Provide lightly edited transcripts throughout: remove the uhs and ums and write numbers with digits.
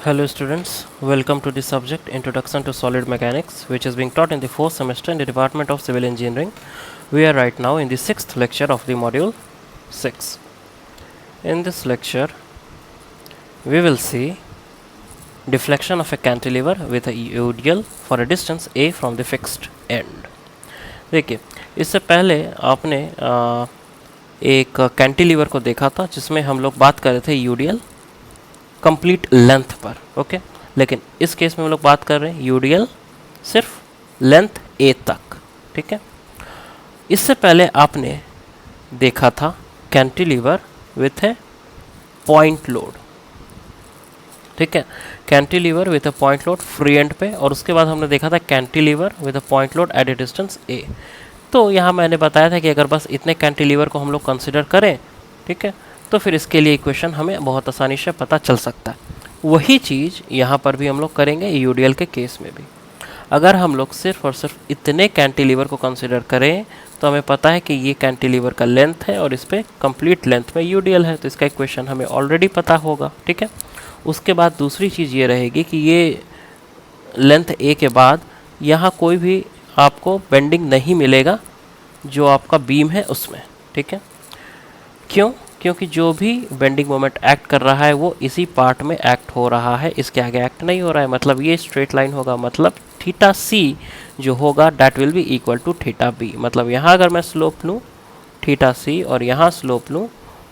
Hello students, welcome to the subject Introduction to Solid Mechanics, which is being taught in the 4th semester in the Department of Civil Engineering. We are right now in the 6th lecture of the module 6. In this lecture, we will see deflection of a cantilever with a UDL for a distance a from the fixed end. देखिए, इससे पहले आपने एक cantilever को देखा था जिसमें हम लोग बात कर रहे थे यूडीएल कंप्लीट लेंथ पर, ओके। लेकिन इस केस में हम लोग बात कर रहे हैं यूडीएल सिर्फ लेंथ ए तक, ठीक है। इससे पहले आपने देखा था cantilever with a point load, ठीक है, cantilever with a point load free end पे, और उसके बाद हमने देखा था cantilever with a point load at a distance a. तो यहाँ मैंने बताया था कि अगर बस इतने कैंटिलीवर को हम लोग कंसिडर करें, ठीक है, तो फिर इसके लिए इक्वेशन हमें बहुत आसानी से पता चल सकता है। वही चीज़ यहाँ पर भी हम लोग करेंगे यूडीएल के केस में भी। अगर हम लोग सिर्फ और सिर्फ इतने कैंटिलीवर को कंसिडर करें तो हमें पता है कि ये कैंटिलीवर का लेंथ है और इस पर कंप्लीट लेंथ में यूडीएल है, तो इसका इक्वेशन हमें ऑलरेडी पता होगा, ठीक है। उसके बाद दूसरी चीज़ ये रहेगी कि ये लेंथ ए के बाद यहाँ कोई भी आपको बेंडिंग नहीं मिलेगा जो आपका बीम है उसमें, ठीक है। क्यों? क्योंकि जो भी बेंडिंग मोमेंट एक्ट कर रहा है वो इसी पार्ट में एक्ट हो रहा है, इसके आगे एक्ट नहीं हो रहा है। मतलब ये स्ट्रेट लाइन होगा, मतलब थीटा सी जो होगा that will be equal to theta B. मतलब यहाँ अगर मैं स्लोप लूँ थीटा सी और यहाँ स्लोप लूँ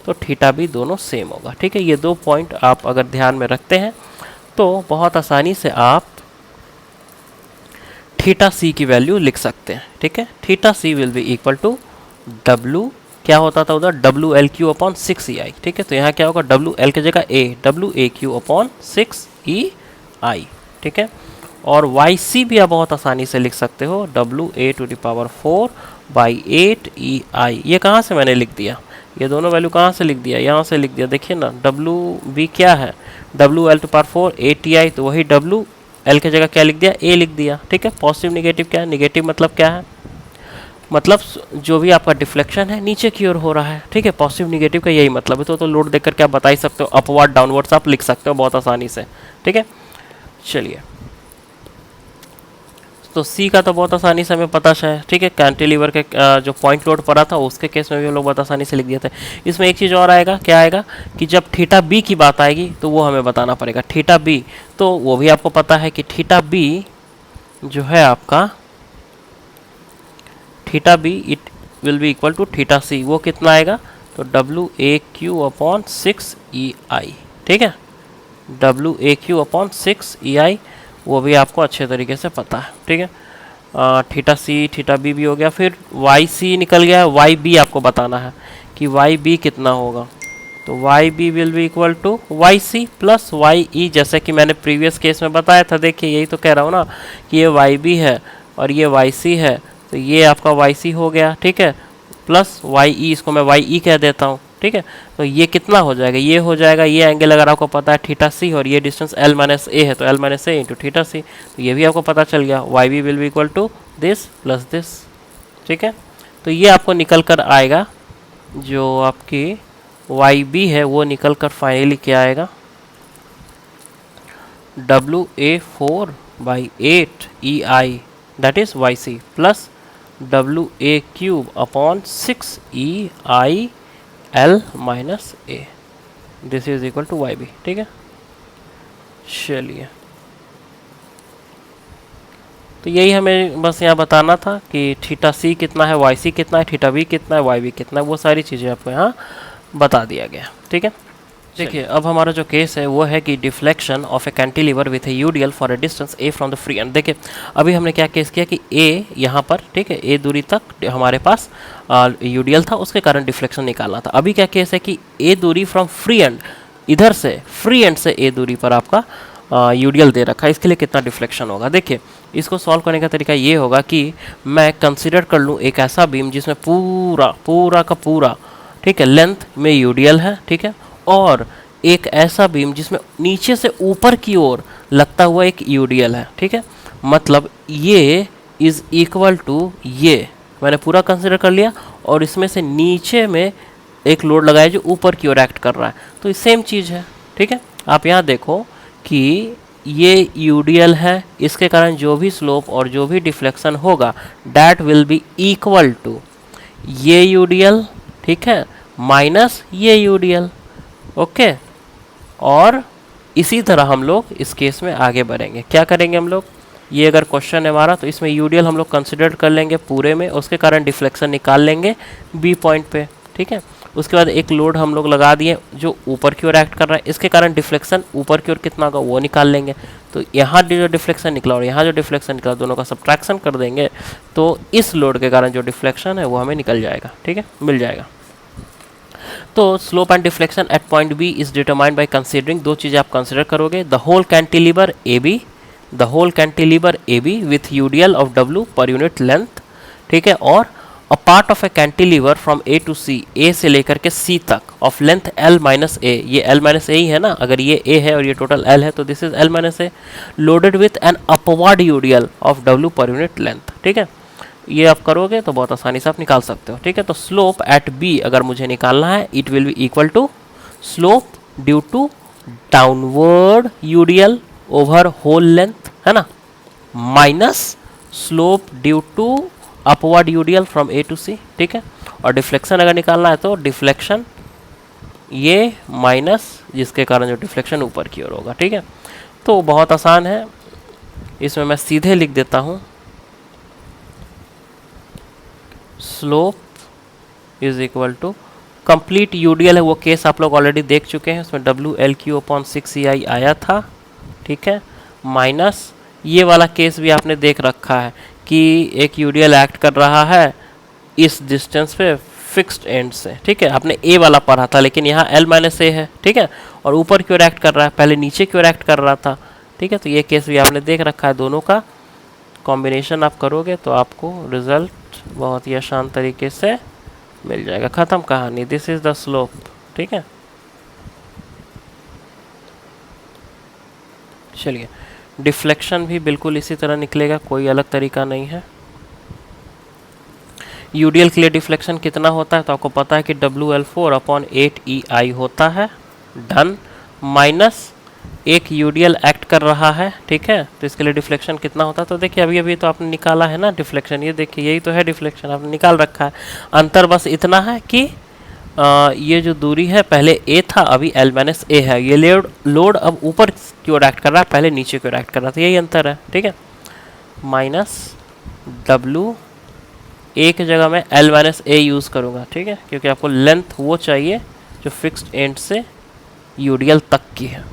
तो थीटा बी दोनों सेम होगा, ठीक है। ये दो पॉइंट आप अगर ध्यान में रखते हैं तो बहुत आसानी से आप थीटा सी की वैल्यू लिख सकते हैं, ठीक है। Theta C will be equal to W, क्या होता था उधर, W L Q upon 6 E I, ठीक है। तो यहाँ क्या होगा, डब्लू एल की जगह ए, W a Q upon 6 E I, ठीक है। और वाई सी भी आप बहुत आसानी से लिख सकते हो, W A to the power 4 by 8 E I. ये कहाँ से मैंने लिख दिया, ये दोनों वैल्यू कहाँ से लिख दिया, यहाँ से लिख दिया। देखिए ना, डब्लू बी क्या है, W L to power 4 8 E I, तो वही डब्लू एल की जगह क्या लिख दिया, ए लिख दिया, ठीक है। पॉजिटिव निगेटिव क्या है, निगेटिव मतलब क्या है, मतलब जो भी आपका डिफ्लेक्शन है नीचे की ओर हो रहा है, ठीक है। पॉजिटिव निगेटिव का यही मतलब है। तो लोड देखकर क्या बता ही सकते हो, अपवर्ड डाउनवर्ड्स आप लिख सकते हो बहुत आसानी से, ठीक है। चलिए, तो सी का तो बहुत आसानी से हमें पता है, ठीक है। कैंटिलीवर के जो पॉइंट लोड पड़ा था उसके केस में भी हम लोग बहुत आसानी से लिख दिए थे। इसमें एक चीज़ और आएगा, क्या आएगा कि जब थीटा बी की बात आएगी तो वो हमें बताना पड़ेगा। थीटा बी तो वो भी आपको पता है कि थीटा बी जो है आपका, theta B it will be equal to theta C. वो कितना आएगा, तो W a Q upon 6 E I, ठीक है। W a Q upon 6 E I, वो भी आपको अच्छे तरीके से पता है, ठीक है। थीटा सी थीटा बी भी हो गया। फिर वाई सी निकल गया है, वाई बी आपको बताना है कि वाई बी कितना होगा। तो Y B will be equal to Y C plus Y E, जैसे कि मैंने प्रीवियस केस में बताया था। देखिए, यही तो कह रहा हूँ ना कि ये वाई बी है और ये वाई सी है, तो ये आपका वाई सी हो गया, ठीक है, प्लस वाई ई, इसको मैं वाई ई कह देता हूँ, ठीक है। तो ये कितना हो जाएगा, ये हो जाएगा, ये एंगल अगर आपको पता है थीटा सी और ये डिस्टेंस एल माइनस ए है तो L minus A into theta C, तो ये भी आपको पता चल गया। Y B will be equal to this plus this, ठीक है। तो ये आपको निकल कर आएगा, जो आपकी वाई बी है वो निकल कर फाइनली क्या आएगा, W A 4 by 8 E I that is Y C plus W A cube upon 6 E I L minus A, this is equal to Y B, ठीक है। चलिए, तो यही हमें बस यहाँ बताना था कि थीटा सी कितना है, वाई सी कितना है, थीटा बी कितना है, वाई बी कितना है, वो सारी चीज़ें आपको यहाँ बता दिया गया, ठीक है। देखिए, अब हमारा जो केस है वो है कि deflection of a cantilever with A UDL for a distance A from the free and. देखिए, अभी हमने क्या केस किया कि ए यहाँ पर, ठीक है, ए दूरी तक हमारे पास यूडीएल था, उसके कारण डिफ्लेक्शन निकालना था। अभी क्या केस है कि ए दूरी फ्रॉम फ्री एंड, इधर से फ्री एंड से ए दूरी पर आपका यूडीएल दे रखा है, इसके लिए कितना डिफ्लेक्शन होगा। देखिए, इसको सॉल्व करने का तरीका ये होगा कि मैं कंसिडर कर लूँ एक ऐसा बीम जिसमें पूरा पूरा का पूरा, ठीक है, लेंथ में यूडीएल है, ठीक है, और एक ऐसा बीम जिसमें नीचे से ऊपर की ओर लगता हुआ एक यूडीएल है, ठीक है। मतलब ये इज इक्वल टू, ये मैंने पूरा कंसिडर कर लिया, और इसमें से नीचे में एक लोड लगाया जो ऊपर की ओर एक्ट कर रहा है, तो ये सेम चीज़ है, ठीक है। आप यहाँ देखो कि ये यूडियल है, इसके कारण जो भी स्लोप और जो भी डिफ्लेक्शन होगा that will be equal to ये यूडियल, ठीक है, माइनस ये यूडियल। ओके, और इसी तरह हम लोग इस केस में आगे बढ़ेंगे। क्या करेंगे हम लोग, ये अगर क्वेश्चन है हमारा तो इसमें यूडियल हम लोग कंसिडर कर लेंगे पूरे में, उसके कारण डिफ्लेक्शन निकाल लेंगे बी पॉइंट पे, ठीक है। उसके बाद एक लोड हम लोग लगा दिए जो ऊपर की ओर एक्ट कर रहा है, इसके कारण डिफ्लेक्शन ऊपर की ओर कितना होगा वो निकाल लेंगे। तो यहाँ जो डिफ्लेक्शन निकला और यहाँ जो डिफ्लेक्शन निकला दोनों का सब्ट्रैक्शन कर देंगे तो इस लोड के कारण जो डिफ्लेक्शन है वो हमें निकल जाएगा, ठीक है, मिल जाएगा। तो slope and deflection at point B is determined by considering, दो चीज़ें आप कंसिडर करोगे, the whole cantilever A B, the whole cantilever A B with UDL of W पर यूनिट लेंथ, ठीक है, और a part of a cantilever from A to C, A से लेकर के सी तक of length L minus a, ये L minus ए ही है ना, अगर ये ए है और ये टोटल एल है तो this is L minus A, loaded with an upward UDL of W पर यूनिट लेंथ, ठीक है। ये आप करोगे तो बहुत आसानी से आप निकाल सकते हो, ठीक है। तो स्लोप एट बी अगर मुझे निकालना है, it will be equal to slope due to downward UDL over whole length, है ना, minus slope due to upward UDL from A to C, ठीक है। और डिफ्लेक्शन अगर निकालना है तो डिफ्लेक्शन ये माइनस जिसके कारण जो डिफ्लेक्शन ऊपर की ओर होगा, ठीक है। तो बहुत आसान है, इसमें मैं सीधे लिख देता हूँ slope is equal to complete UDL है, वो केस आप लोग ऑलरेडी देख चुके हैं, उसमें डब्ल्यू एल क्यू अपॉन 6 आया था, ठीक है, माइनस ये वाला केस भी आपने देख रखा है कि एक यूडियल एक्ट कर रहा है इस डिस्टेंस पे फिक्स्ड एंड से, ठीक है, आपने ए वाला पढ़ा था, लेकिन यहाँ एल माइनस ए है, ठीक है, और ऊपर की ओर एक्ट कर रहा है, पहले नीचे की ओर एक्ट कर रहा था, ठीक है। तो ये केस भी आपने देख रखा है, दोनों का कॉम्बिनेशन आप करोगे तो आपको रिजल्ट बहुत ही आसान तरीके से मिल जाएगा। ख़त्म कहानी, दिस इज द स्लोप, ठीक है। चलिए, डिफ्लेक्शन भी बिल्कुल इसी तरह निकलेगा, कोई अलग तरीका नहीं है। यूडियल के लिए डिफ्लेक्शन कितना होता है तो आपको पता है कि WL4 अपॉन 8EI होता है, डन, माइनस एक यूडियल एक्ट कर रहा है, ठीक है, तो इसके लिए डिफ्लेक्शन कितना होता है तो देखिए अभी अभी तो आपने निकाला है ना डिफ्लेक्शन, ये देखिए यही तो है डिफ्लेक्शन, आपने निकाल रखा है। अंतर बस इतना है कि ये जो दूरी है पहले ए था अभी एल माइनस ए है, ये लोड अब ऊपर की ओर एक्ट कर रहा है, पहले नीचे की ओर एक्ट कर रहा था, यही अंतर है, ठीक है। माइनस W ए की जगह मैं एल माइनस ए यूज़ करूँगा, ठीक है, क्योंकि आपको लेंथ वो चाहिए जो फिक्स्ड एंड से यूडियल तक की है।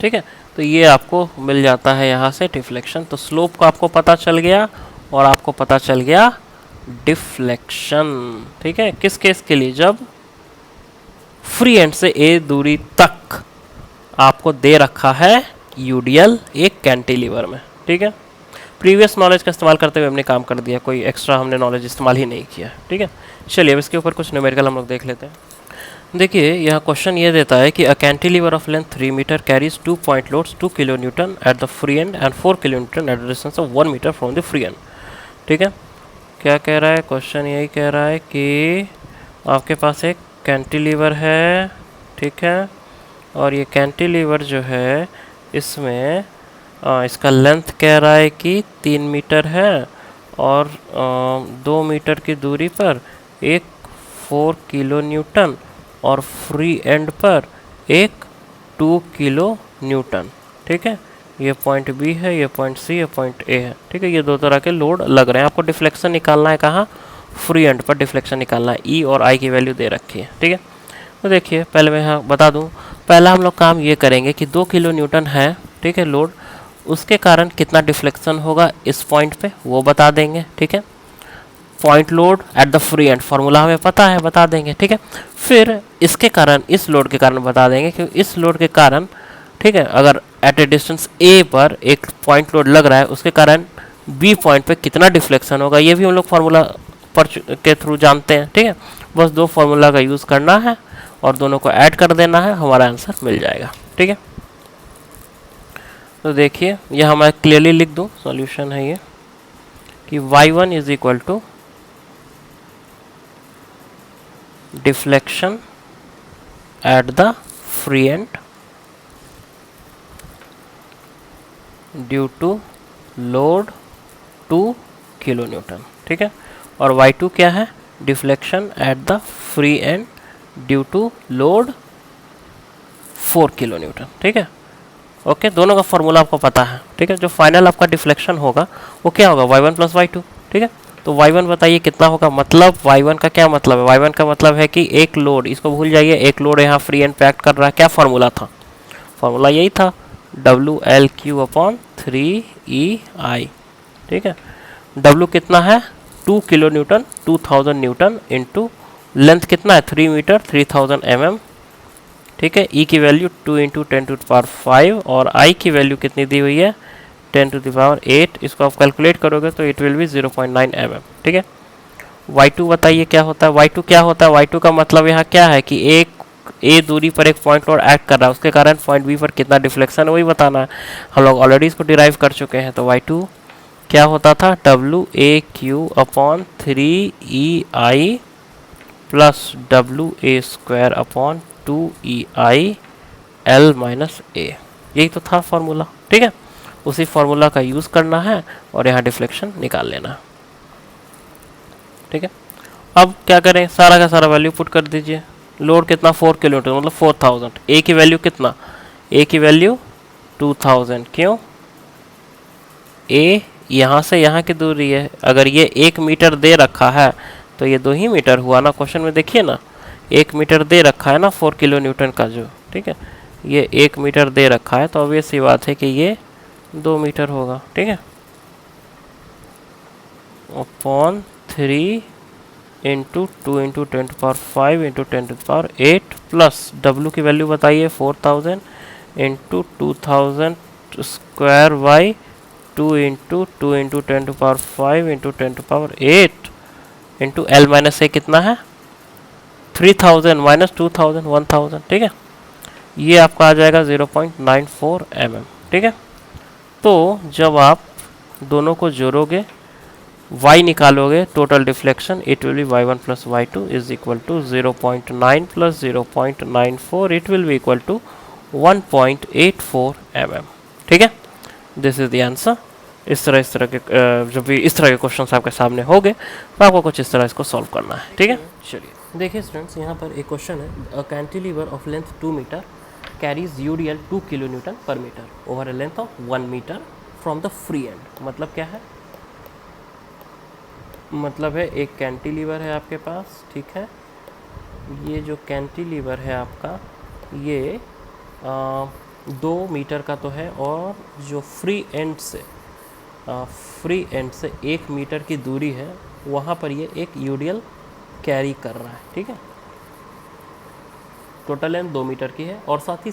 ठीक है, तो ये आपको मिल जाता है यहाँ से डिफ्लेक्शन। तो स्लोप को आपको पता चल गया और आपको पता चल गया डिफ्लेक्शन, ठीक है, किस केस के लिए, जब फ्री एंड से ए दूरी तक आपको दे रखा है यूडियल एक कैंटिलीवर में, ठीक है। प्रीवियस नॉलेज का इस्तेमाल करते हुए हमने काम कर दिया, कोई एक्स्ट्रा हमने नॉलेज इस्तेमाल ही नहीं किया, ठीक है। चलिए अब इसके ऊपर कुछ न्यूमेरिकल हम लोग देख लेते हैं। देखिए यहाँ क्वेश्चन ये देता है कि a cantilever of length 3 metre carries 2 point loads 2 kilo newton at the free end and 4 kilo newton at the distance of 1 metre from the free end, ठीक है। क्या कह रहा है क्वेश्चन, यही कह रहा है कि आपके पास एक कैंटिलीवर है, ठीक है, और ये कैंटिलीवर जो है इसमें इसका लेंथ कह रहा है कि 3 मीटर है और 2 मीटर की दूरी पर एक 4 किलो न्यूटन और फ्री एंड पर एक 2 किलो न्यूटन, ठीक है। ये पॉइंट बी है, ये पॉइंट सी, ये पॉइंट ए है, ठीक है। ये दो तरह के लोड लग रहे हैं, आपको डिफ्लेक्शन निकालना है, कहाँ, फ्री एंड पर डिफ्लेक्शन निकालना है, ई और आई की वैल्यू दे रखी है, ठीक है। तो देखिए पहले मैं यहाँ बता दूँ, पहला हम लोग काम ये करेंगे कि 2 किलो न्यूटन है, ठीक है, लोड, उसके कारण कितना डिफ्लेक्शन होगा इस पॉइंट पे वो बता देंगे, ठीक है। Point load eight the free and formula हमें पता है, बता देंगे, ठीक है। फिर इसके कारण, इस लोड के कारण बता देंगे कि इस लोड के कारण, ठीक है, अगर एट ए डिस्टेंस ए पर एक पॉइंट लोड लग रहा है उसके कारण बी पॉइंट पे कितना डिफ्लेक्शन होगा, ये भी हम लोग फार्मूला पर के थ्रू जानते हैं, ठीक है। बस दो फार्मूला का यूज़ करना है और दोनों को ऐड कर देना है, हमारा आंसर मिल जाएगा, ठीक है। तो देखिए यह मैं क्लियरली लिख दूँ, सॉल्यूशन है ये कि y1 is equal to deflection at the free end due to load 2 kilo newton, ठीक है। और y2 क्या है, deflection at the free end due to load 4 kilo newton, ठीक है। ओके, दोनों का फॉर्मूला आपको पता है, ठीक है। जो फाइनल आपका डिफ्लेक्शन होगा वो क्या होगा, y1 प्लस y2, ठीक है। तो y1 बताइए कितना होगा, मतलब y1 का क्या मतलब है, y1 का मतलब है कि एक लोड, इसको भूल जाइए, एक लोड यहाँ फ्री एंड पे एक्ट कर रहा है। क्या फॉर्मूला था, फॉर्मूला यही था WL/Q अपॉन 3EI, ठीक है। W कितना है 2 kilo Newton, 2000 Newton into length कितना है 3 मीटर 3000 mm, ठीक है। E की वैल्यू 2 इंटू 10⁵ और I की वैल्यू कितनी दी हुई है 10⁸ इसको आप कैलकुलेट करोगे तो इट विल बी 0.9 mm, ठीक है। y2 बताइए क्या होता है, y2 क्या होता है, y2 का मतलब यहाँ क्या है कि एक ए दूरी पर एक पॉइंट लोड एक्ट कर रहा है, उसके कारण पॉइंट बी पर कितना डिफ्लेक्शन है वही बताना है। हम लोग ऑलरेडी इसको डिराइव कर चुके हैं। तो y2 क्या होता था WAQ upon 3EI plus WA² upon 2EI L minus A, यही तो था फॉर्मूला, ठीक है। उसी फॉर्मूला का यूज़ करना है और यहाँ डिफ्लेक्शन निकाल लेना है, ठीक है। अब क्या करें, सारा का सारा वैल्यू पुट कर दीजिए। लोड कितना 4 किलोमीटर मतलब 4000, ए की वैल्यू कितना, ए की वैल्यू 2000, क्यों, ए यहाँ से यहाँ की दूरी है, अगर ये 1 मीटर दे रखा है तो ये 2 ही मीटर हुआ ना, क्वेश्चन में देखिए ना 1 मीटर दे रखा है ना 4 किलो न्यूटन का जो, ठीक है, ये 1 मीटर दे रखा है तो ऑब्वियस सी बात है कि ये 2 मीटर होगा, ठीक है। Upon 3 into 2 into 10⁵ into 10⁸ plus W की वैल्यू बताइए 4000 into 2000 square by 2 into 10⁵ into 10⁸ into L minus A कितना है 3000 माइनस 2000 1000, ठीक है। ये आपका आ जाएगा 0.94 mm, ठीक है। तो जब आप दोनों को जोड़ोगे y निकालोगे total deflection, it will be y1 plus y2 is equal to 0.9 plus 0.94, it will be equal to 1.84 mm, ठीक है। This is the answer. इस तरह के जब भी इस तरह के क्वेश्चन आपके सामने होंगे तो आपको कुछ इस तरह इसको सॉल्व करना है, ठीक है। चलिए देखिए स्टूडेंट्स, यहाँ पर एक क्वेश्चन है, a cantilever of length 2 metre carries UDL 2 kilo newton पर metre over a length of 1 metre from the free end. मतलब क्या है, मतलब है एक कैंटिलीवर है आपके पास, ठीक है। ये जो कैंटिलीवर है आपका ये 2 मीटर का तो है, और जो फ्री एंड से 1 मीटर की दूरी है वहाँ पर ये एक UDL कैरी कर रहा है, ठीक है। टोटल लेंथ 2 मीटर की है और साथ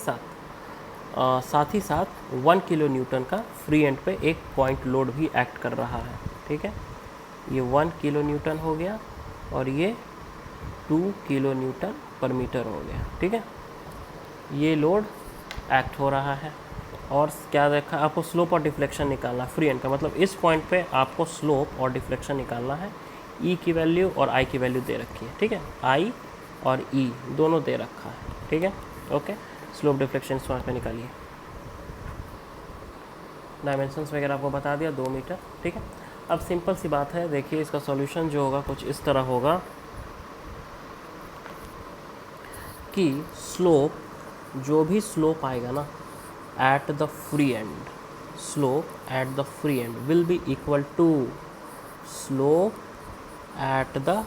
ही साथ 1 किलो न्यूटन का फ्री एंड पे एक पॉइंट लोड भी एक्ट कर रहा है, ठीक है। ये 1 किलो न्यूटन हो गया और ये 2 किलो न्यूटन पर मीटर हो गया, ठीक है। ये लोड एक्ट हो रहा है और क्या देखा, आपको स्लोप और डिफ्लेक्शन निकालना फ्री एंड का, मतलब इस पॉइंट पे आपको स्लोप और डिफ्लेक्शन निकालना है। ई की वैल्यू और आई की वैल्यू दे रखी है, ठीक है। आई और ई दोनों दे रखा है, ठीक है। ओके, स्लोप डिफ्लेक्शन इस पॉइंट पे निकालिए। डायमेंशंस वगैरह आपको बता दिया 2 मीटर, ठीक है। अब सिंपल सी बात है, देखिए इसका सॉल्यूशन जो होगा कुछ इस तरह होगा कि स्लोप, जो भी स्लोप आएगा ना at the free end, slope at the free end will be equal to slope at the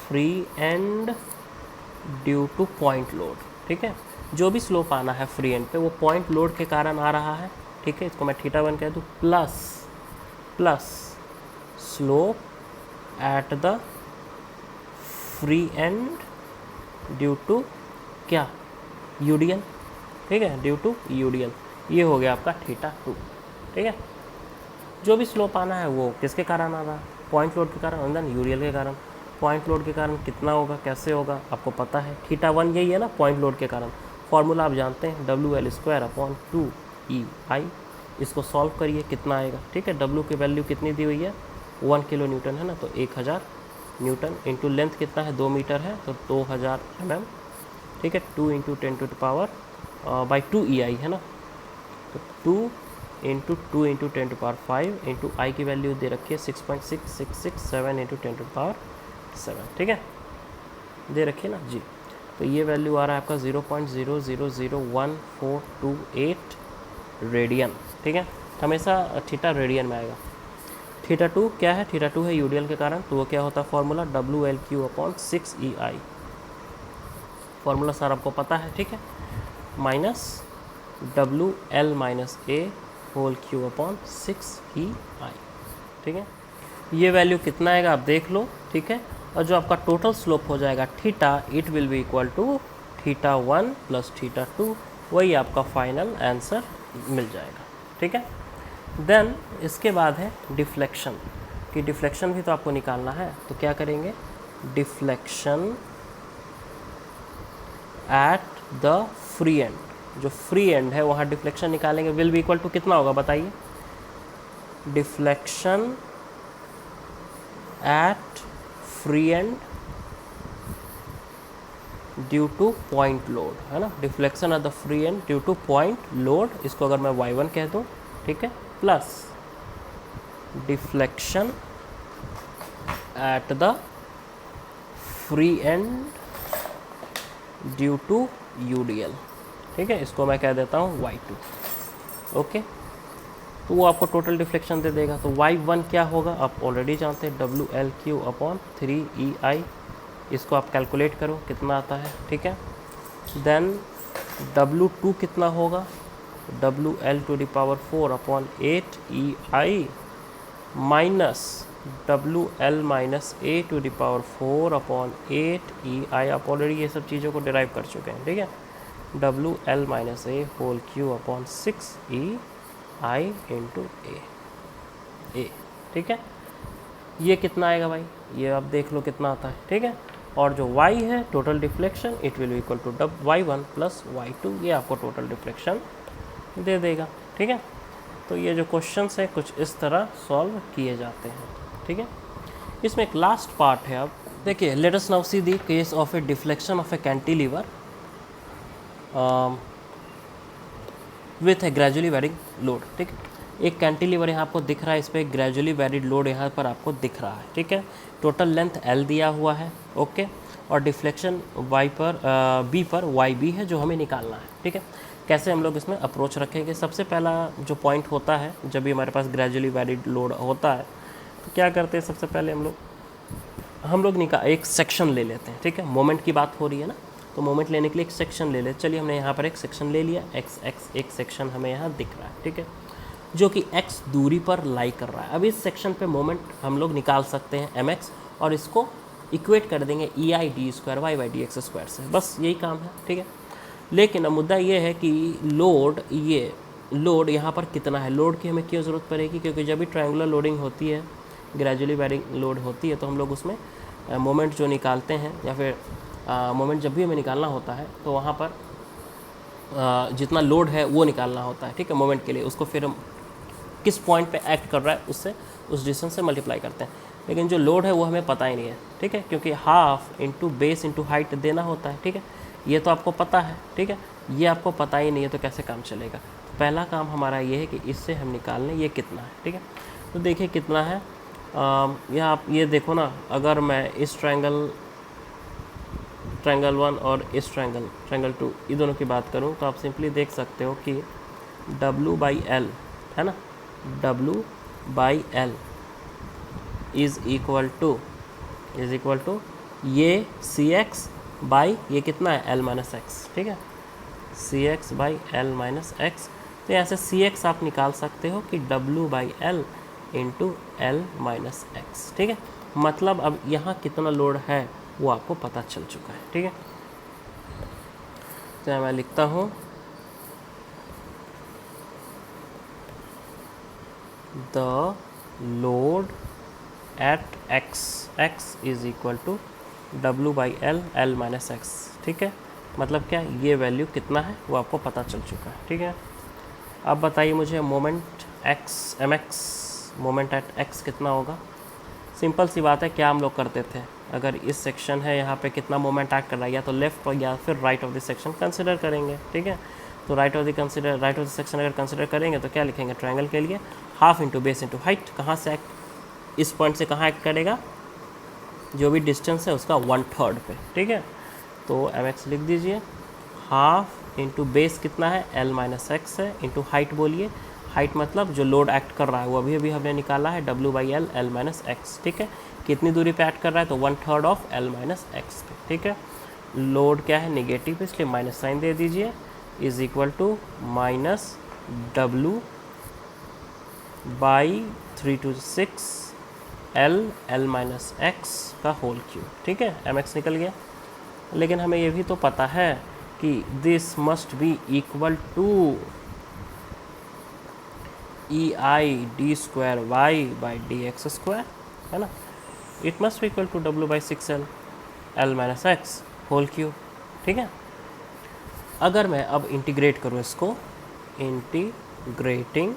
free end due to point load, ठीक है। जो भी स्लोप आना है फ्री एंड पे वो पॉइंट लोड के कारण आ रहा है, ठीक है। इसको मैं θ1 कह दूँ, plus slope at the free end due to क्या, UDL, ठीक है, ड्यू टू UDL। ये हो गया आपका θ2, ठीक है। जो भी स्लोप आना है वो किसके कारण आ रहा है, पॉइंट लोड के कारण, अंदर UDL के कारण। पॉइंट लोड के कारण कितना होगा, कैसे होगा, आपको पता है θ1 यही है ना, पॉइंट लोड के कारण। फॉर्मूला आप जानते हैं WL² अपॉन 2EI। इसको सॉल्व करिए कितना आएगा, ठीक है। W की वैल्यू कितनी दी हुई है 1 किलो न्यूटन है ना, तो 1000 न्यूटन, इंटू लेंथ कितना है 2 मीटर है तो 2000 mm, ठीक है। 2 इंटू 10⁻⁴ बाई 2 EI है ना, तो 2 इंटू 2 इंटू 10⁻⁵ इंटू आई की वैल्यू दे रखी है 6.6667 इंटू 10⁻⁷, ठीक है, दे रखी है ना जी। तो ये वैल्यू आ रहा है आपका 0.000142 रेडियन, ठीक है। हमेशा थीटा रेडियन में आएगा। थीटा 2 क्या है, थीटा 2 है यूडीएल के कारण, तो वो क्या होता है फॉर्मूला WL/6EI, फॉर्मूला सर आपको पता है, ठीक है, माइनस WL-A/6EI, ठीक है। ये वैल्यू कितना आएगा आप देख लो, ठीक है। और जो आपका टोटल स्लोप हो जाएगा theta, it will be equal to θ1 + θ2, वही आपका फाइनल आंसर मिल जाएगा, ठीक है। देन इसके बाद है डिफ्लेक्शन, कि डिफ्लेक्शन भी तो आपको निकालना है, तो क्या करेंगे, deflection at the free and, जो फ्री एंड है वहाँ डिफ्लेक्शन निकालेंगे, विल बी इक्वल टू कितना होगा बताइए, deflection at free end due to point load, है ना, deflection at the free end due to point load, इसको अगर मैं y1 कह दूँ, ठीक है, plus deflection at the free end due to UDL, ठीक है, इसको मैं कह देता हूँ y2, ओके। तो वो आपको टोटल डिफ्लेक्शन दे देगा। तो y1 क्या होगा आप ऑलरेडी जानते हैं, WL/3EI, इसको आप कैलकुलेट करो कितना आता है, ठीक है। देन W2 कितना होगा, WL⁴/8EI माइनस WL-A⁴/8EI, आप ऑलरेडी ये सब चीज़ों को डिराइव कर चुके हैं, ठीक है। WL-A⁴/6EI इंटू ए, ठीक है। ये कितना आएगा भाई, ये आप देख लो कितना आता है, ठीक है। और जो y है total deflection, it will equal to y1 + y2, ये आपको टोटल डिफ्लेक्शन दे देगा, ठीक है। तो ये जो क्वेश्चंस है कुछ इस तरह सॉल्व किए जाते हैं, ठीक है। इसमें एक लास्ट पार्ट है, अब देखिए, let us now see the case of a deflection of a cantilever with a gradually varying load, ठीक है। एक कैंटिलीवर यहाँ आपको दिख रहा है, इस पर ग्रेजुअली वेरिड लोड यहाँ पर आपको दिख रहा है, ठीक है। टोटल लेंथ L दिया हुआ है, ओके, और डिफ्लेक्शन y पर B पर YB है जो हमें निकालना है, ठीक है। कैसे हम लोग इसमें अप्रोच रखेंगे, सबसे पहला जो पॉइंट होता है जब भी हमारे पास ग्रेजुअली वेरिड लोड होता है, तो क्या करते हैं, सबसे पहले हम लोग एक सेक्शन ले लेते हैं, ठीक है। मोमेंट की बात हो रही है ना, तो मोमेंट लेने के लिए एक सेक्शन ले लेते। चलिए हमने यहाँ पर एक सेक्शन ले लिया, x एक सेक्शन हमें यहाँ दिख रहा है, ठीक है, जो कि x दूरी पर लाई कर रहा है। अब इस सेक्शन पे मोमेंट हम लोग निकाल सकते हैं mx, और इसको इक्वेट कर देंगे EI/d² y/dx² से, बस यही काम है, ठीक है। लेकिन अब मुद्दा ये है कि लोड यहाँ पर कितना है, लोड की हमें क्यों ज़रूरत पड़ेगी, क्योंकि जब भी ट्रायंगुलर लोडिंग होती है, ग्रेजुअली वेरिंग लोड होती है, तो हम लोग उसमें मोमेंट जो निकालते हैं, या फिर मोमेंट जब भी हमें निकालना होता है, तो वहाँ पर जितना लोड है वो निकालना होता है, ठीक है, मोमेंट के लिए। उसको फिर हम किस पॉइंट पे एक्ट कर रहा है उससे, उस डिस्टेंस से मल्टीप्लाई करते हैं। लेकिन जो लोड है वो हमें पता ही नहीं है, ठीक है, क्योंकि half into base into height देना होता है, ठीक है। ये तो आपको पता है, ठीक है, ये आपको पता ही नहीं है तो कैसे काम चलेगा। तो पहला काम हमारा ये है कि इससे हम निकाल लें ये कितना है, ठीक है। तो देखिए कितना है, यहाँ आप ये देखो ना, अगर मैं इस ट्रायंगल 1 और इस ट्रायंगल 2, ये दोनों की बात करूँ, तो आप सिंपली देख सकते हो कि W/L है ना, W/L इज़ इक्वल टू ये CX बाई ये कितना है L - x, ठीक है, CX बाई L - x। तो यहाँ से CX आप निकाल सकते हो कि W/L इंटू L - x, ठीक है। मतलब अब यहाँ कितना लोड है वो आपको पता चल चुका है, ठीक है। तो मैं लिखता हूँ the load at x is equal to W/L L - x, ठीक है। मतलब क्या, ये वैल्यू कितना है वो आपको पता चल चुका है, ठीक है। अब बताइए मुझे moment mx moment at x कितना होगा। सिंपल सी बात है, क्या हम लोग करते थे, अगर इस सेक्शन है यहाँ पे कितना मोमेंट एक्ट कर रहा है, या तो लेफ्ट और या फिर right of the section consider करेंगे, ठीक है। तो राइट ऑफ द सेक्शन अगर कंसिडर करेंगे तो क्या लिखेंगे, ट्रायंगल के लिए half into base into height, कहाँ से एक्ट, इस पॉइंट से कहाँ एक्ट करेगा, जो भी डिस्टेंस है उसका 1/3 पे, ठीक है। तो mx लिख दीजिए, हाफ इंटू बेस कितना है, l माइनस एक्स है, इंटू हाइट बोलिए, हाइट मतलब जो लोड एक्ट कर रहा है वो अभी हमने निकाला है W/L, L माइनस एक्स, ठीक है। कितनी दूरी पे एक्ट कर रहा है, तो 1/3 ऑफ L माइनस एक्स पे, ठीक है। लोड क्या है, नेगेटिव, इसलिए माइनस साइन दे दीजिए, is equal to minus W/326 L minus X का होल क्यूब, ठीक है। mx निकल गया। लेकिन हमें ये भी तो पता है कि this must be equal to EI/d² है ना, it must be equal to W/6L L minus X whole cube, ठीक है। अगर मैं अब इंटीग्रेट करूँ इसको, इंटीग्रेटिंग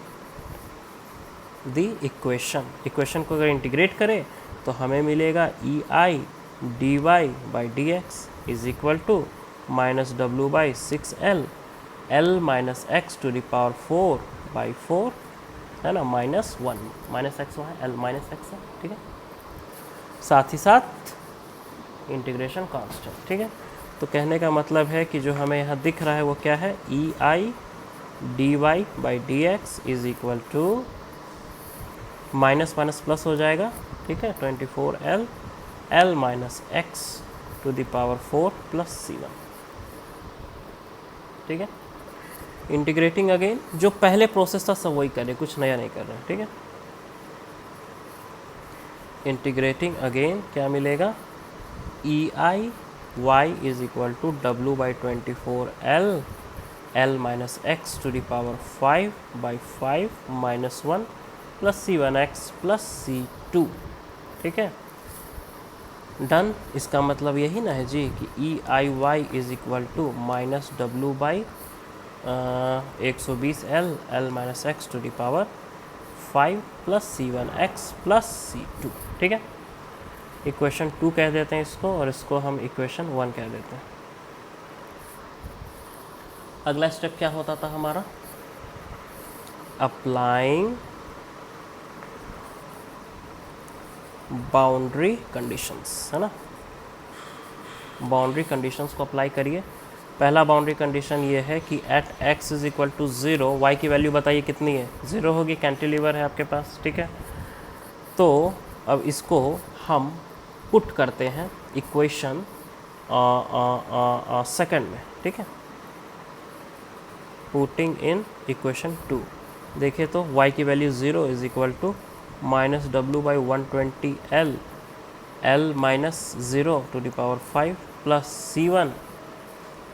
द इक्वेशन को अगर इंटीग्रेट करें तो हमें मिलेगा EI/dy/dx is equal to minus W/6L L minus X to the power 4/4 है ना, -1 माइनस एक्स वहाँ L माइनस एक्स है, ठीक है। साथ ही साथ इंटीग्रेशन कांस्टेंट, ठीक है। तो कहने का मतलब है कि जो हमें यहाँ दिख रहा है वो क्या है, EI/dy/dx is equal to minus minus plus हो जाएगा, ठीक है, 24L L minus X to the power 4 plus C1, ठीक है। इंटीग्रेटिंग अगेन, जो पहले प्रोसेस था सब वही करें, कुछ नया नहीं कर रहे हैं, ठीक है। इंटीग्रेटिंग अगेन क्या मिलेगा, EI/y is equal to W/24L L minus X to the power 5/5 -1 plus C1x plus C2, ठीक है। डन। इसका मतलब यही ना है जी कि EI/y is equal to minus W/120L L minus X to the power 5 plus C1x plus C2, ठीक है। इक्वेशन 2 कह देते हैं इसको, और इसको हम इक्वेशन 1 कह देते हैं। अगला स्टेप क्या होता था हमारा, अप्लाइंग बाउंड्री कंडीशंस, है ना। बाउंड्री कंडीशंस को अप्लाई करिए। पहला बाउंड्री कंडीशन ये है कि at x is equal to 0, Y की वैल्यू बताइए कितनी है, 0 होगी, कैंटिलीवर है आपके पास, ठीक है। तो अब इसको हम पुट करते हैं इक्वेशन सेकंड में, ठीक है। पुटिंग इन इक्वेशन 2, देखिए तो y की value 0 is equal to minus W/120L L minus 0 to the power 5 plus C1,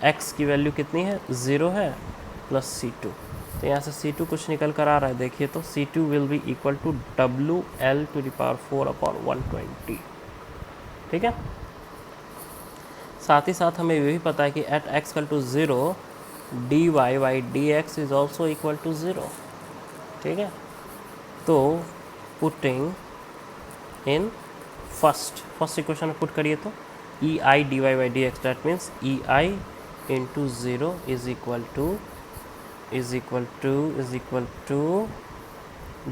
x की वैल्यू कितनी है, 0 है, प्लस C2। तो यहाँ से C2 कुछ निकल कर आ रहा है, देखिए तो C2 will be equal to WL to the power 4/120, ठीक है। साथ ही साथ हमें ये भी पता है कि at x equal to 0 dy/dx is also equal to 0, ठीक है। तो पुटिंग इन फर्स्ट इक्वेशन में पुट करिए तो EI/dy/dx, that means EI into 0 is equal to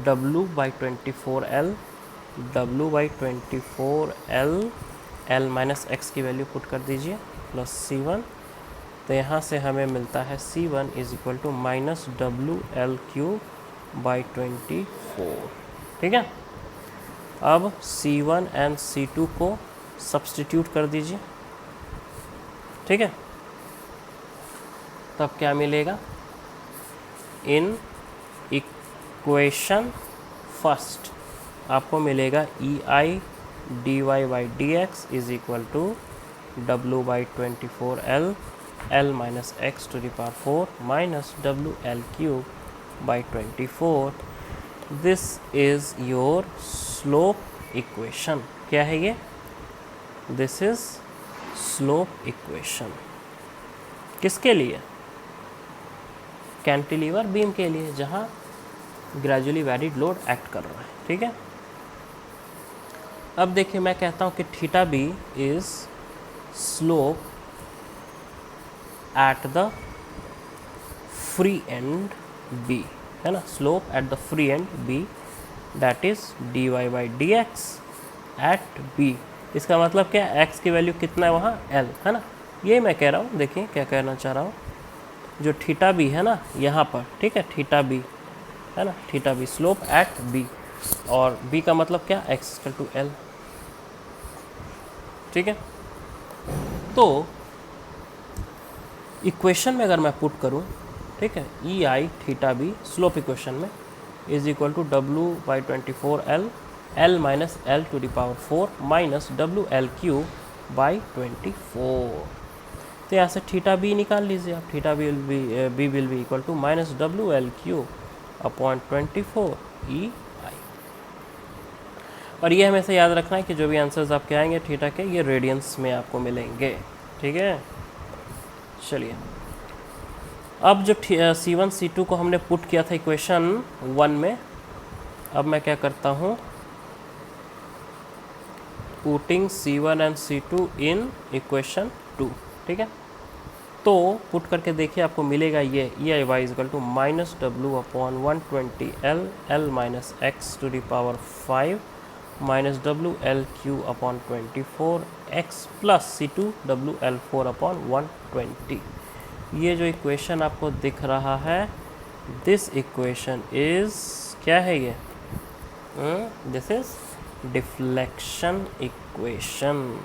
W/24L L minus X की वैल्यू पुट कर दीजिए प्लस C1। तो यहाँ से हमें मिलता है C1 is equal to minus WL3/24, ठीक है। अब C1 एंड C2 को सब्स्टिट्यूट कर दीजिए, ठीक है। तब क्या मिलेगा, इन इक्वेशन फर्स्ट आपको मिलेगा EI/dy/dx is equal to W/24L L minus X to the power 4 minus WL3/24। This is your slope equation. क्या है ये, दिस इज स्लोप इक्वेशन। किसके लिए, कैंटिलीवर बीम के लिए, जहाँ ग्रेजुअली वैरिड लोड एक्ट कर रहा है, ठीक है। अब देखिए मैं कहता हूँ कि theta B is slope at the free end B, है ना, slope at the free end B that is D Y by D X at B. इसका मतलब क्या, x की वैल्यू कितना है वहाँ, l, है ना। ये मैं कह रहा हूँ, देखिए क्या कहना चाह रहा हूँ, जो थीटा बी है ना यहाँ पर, ठीक है, थीटा बी है ना, theta B slope at B, और b का मतलब क्या, x टू l, ठीक है। तो इक्वेशन में अगर मैं पुट करूँ, ठीक है, E I theta B slope equation में is equal to W by 24L, L minus L to the power 4 minus W L Q by 24। तो यहाँ से थीटा बी निकाल लीजिए आप, theta B will be equal to minus W L Q upon 24 E I. और ये हमेशा याद रखना है कि जो भी आंसर्स आपके आएंगे थीटा के, ये रेडियंस में आपको मिलेंगे, ठीक है। चलिए, अब जो C1 C2 को हमने पुट किया था इक्वेशन 1 में, अब मैं क्या करता हूँ, putting C1 and C2 in equation 2, ठीक है। तो पुट करके देखिए आपको मिलेगा ये E I Y equal to minus W upon 120L, L minus X to the power 5 minus W L Q upon 24 X plus C2 W L 4 upon 120। ये जो इक्वेशन आपको दिख रहा है, दिस इक्वेशन इज क्या है ये, this is deflection equation,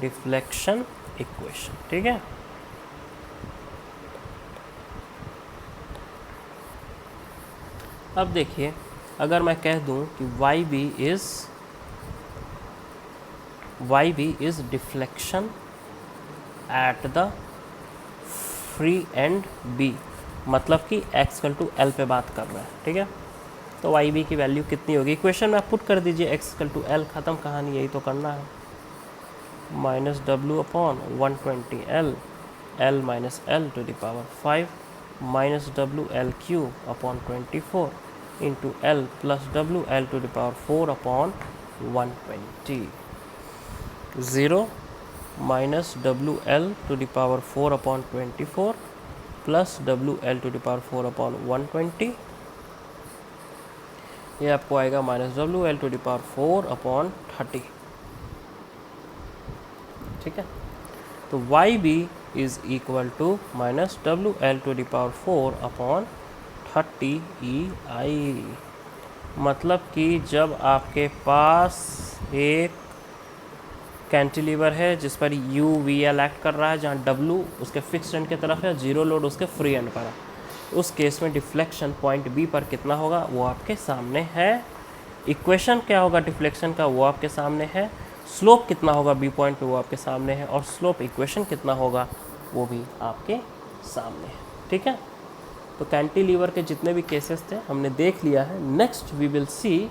deflection equation, ठीक है। अब देखिए, अगर मैं कह दूं कि Y B is deflection at the free end B, मतलब कि x टू एल पे बात कर रहा है, ठीक है। तो वाई बी की वैल्यू कितनी होगी, इक्वेशन में आप पुट कर दीजिए, x टू एल, ख़त्म कहानी, यही तो करना है। Minus W upon 120L, L minus L to the power 5 minus W L Q upon 24 into L plus W L to the power 4 upon 120, 0 minus W L to the power 4 upon 24 plus W L to the power 4 upon 120, ये आपको आएगा minus W L to the power 4 upon 30, ठीक है। तो Y B is equal to minus W L to the power 4 upon 30 E I. मतलब कि जब आपके पास एक कैंटिलीवर है जिस पर यू वी एल एक्ट कर रहा है, जहाँ डब्लू उसके फिक्स एंड की तरफ है, जीरो लोड उसके फ्री एंड पर है, उस केस में डिफ्लेक्शन पॉइंट बी पर कितना होगा वो आपके सामने है। इक्वेशन क्या होगा डिफ्लेक्शन का वो आपके सामने है, स्लोप कितना होगा बी पॉइंट पे वो आपके सामने है, और स्लोप इक्वेशन कितना होगा वो भी आपके सामने है, ठीक है। तो कैंटिलीवर के जितने भी केसेस थे हमने देख लिया है। Next we will see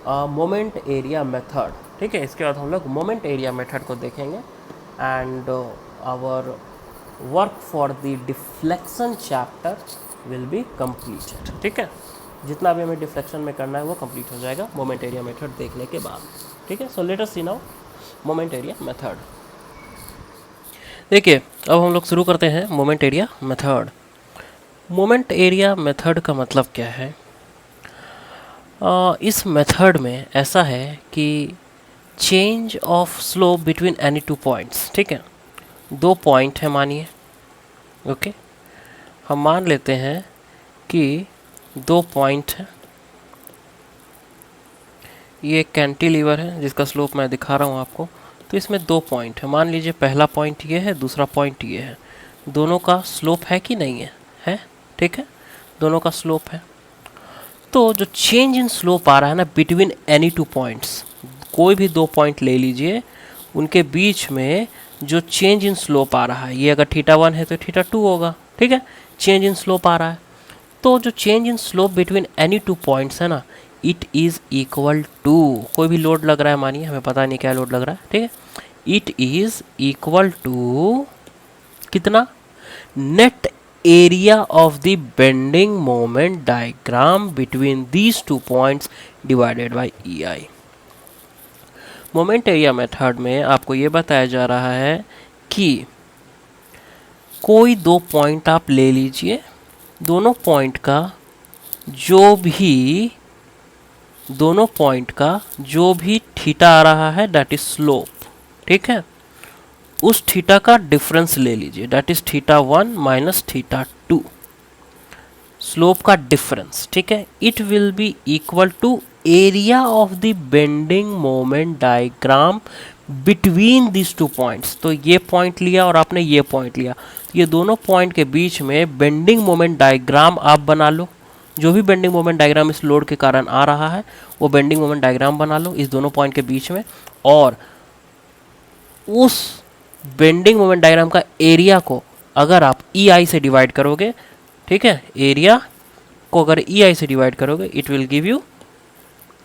moment area method, ठीक है। इसके बाद हम लोग मोमेंट एरिया मेथड को देखेंगे and our work for the deflection chapter will be completed, ठीक है। जितना भी हमें डिफ्लेक्शन में करना है वो कंप्लीट हो जाएगा मोमेंट एरिया मेथड देखने के बाद, ठीक है। सो लेट अस सी नाउ मोमेंट एरिया मेथड। देखिए, अब हम लोग शुरू करते हैं moment area method. Moment area method का मतलब क्या है, इस मेथड में ऐसा है कि change of slope between any two points, ठीक है, दो पॉइंट है मानिए, ओके। हम मान लेते हैं कि दो पॉइंट है, ये एक कैंटिलीवर है जिसका स्लोप मैं दिखा रहा हूँ आपको। तो इसमें दो पॉइंट है, मान लीजिए पहला पॉइंट ये है, दूसरा पॉइंट ये है, दोनों का स्लोप है कि नहीं है, ठीक है, दोनों का स्लोप है। तो जो चेंज इन स्लोप आ रहा है ना बिटवीन एनी टू पॉइंट्स, कोई भी दो पॉइंट ले लीजिए, उनके बीच में जो चेंज इन स्लोप आ रहा है, ये अगर थीटा 1 है तो थीटा 2 होगा, ठीक है, चेंज इन स्लोप आ रहा है। तो जो change in slope between any two points है ना, इट इज़ इक्वल टू, कोई भी लोड लग रहा है मानिए, हमें पता नहीं क्या लोड लग रहा है, ठीक है, इट इज़ इक्वल टू कितना, net area of the bending moment diagram between these two points divided by E I. Moment area method में आपको ये बताया जा रहा है कि कोई दो पॉइंट आप ले लीजिए, दोनों पॉइंट का जो भी थीटा आ रहा है दैट इज स्लोप, ठीक है, उस थीटा का डिफरेंस ले लीजिए, that is theta 1 minus theta 2, slope का डिफरेंस, ठीक है। It will be equal to area of the bending moment diagram between this two points. तो ये पॉइंट लिया और आपने ये पॉइंट लिया, ये दोनों पॉइंट के बीच में बेंडिंग मोमेंट डायग्राम आप बना लो। जो भी बेंडिंग मोमेंट डायग्राम इस लोड के कारण आ रहा है वो बेंडिंग मोमेंट डायग्राम बना लो इस दोनों पॉइंट के बीच में, और उस बेंडिंग मोमेंट डायग्राम का एरिया को अगर आप ई आई से डिवाइड करोगे, ठीक है, एरिया को अगर ई आई से डिवाइड करोगे it will give you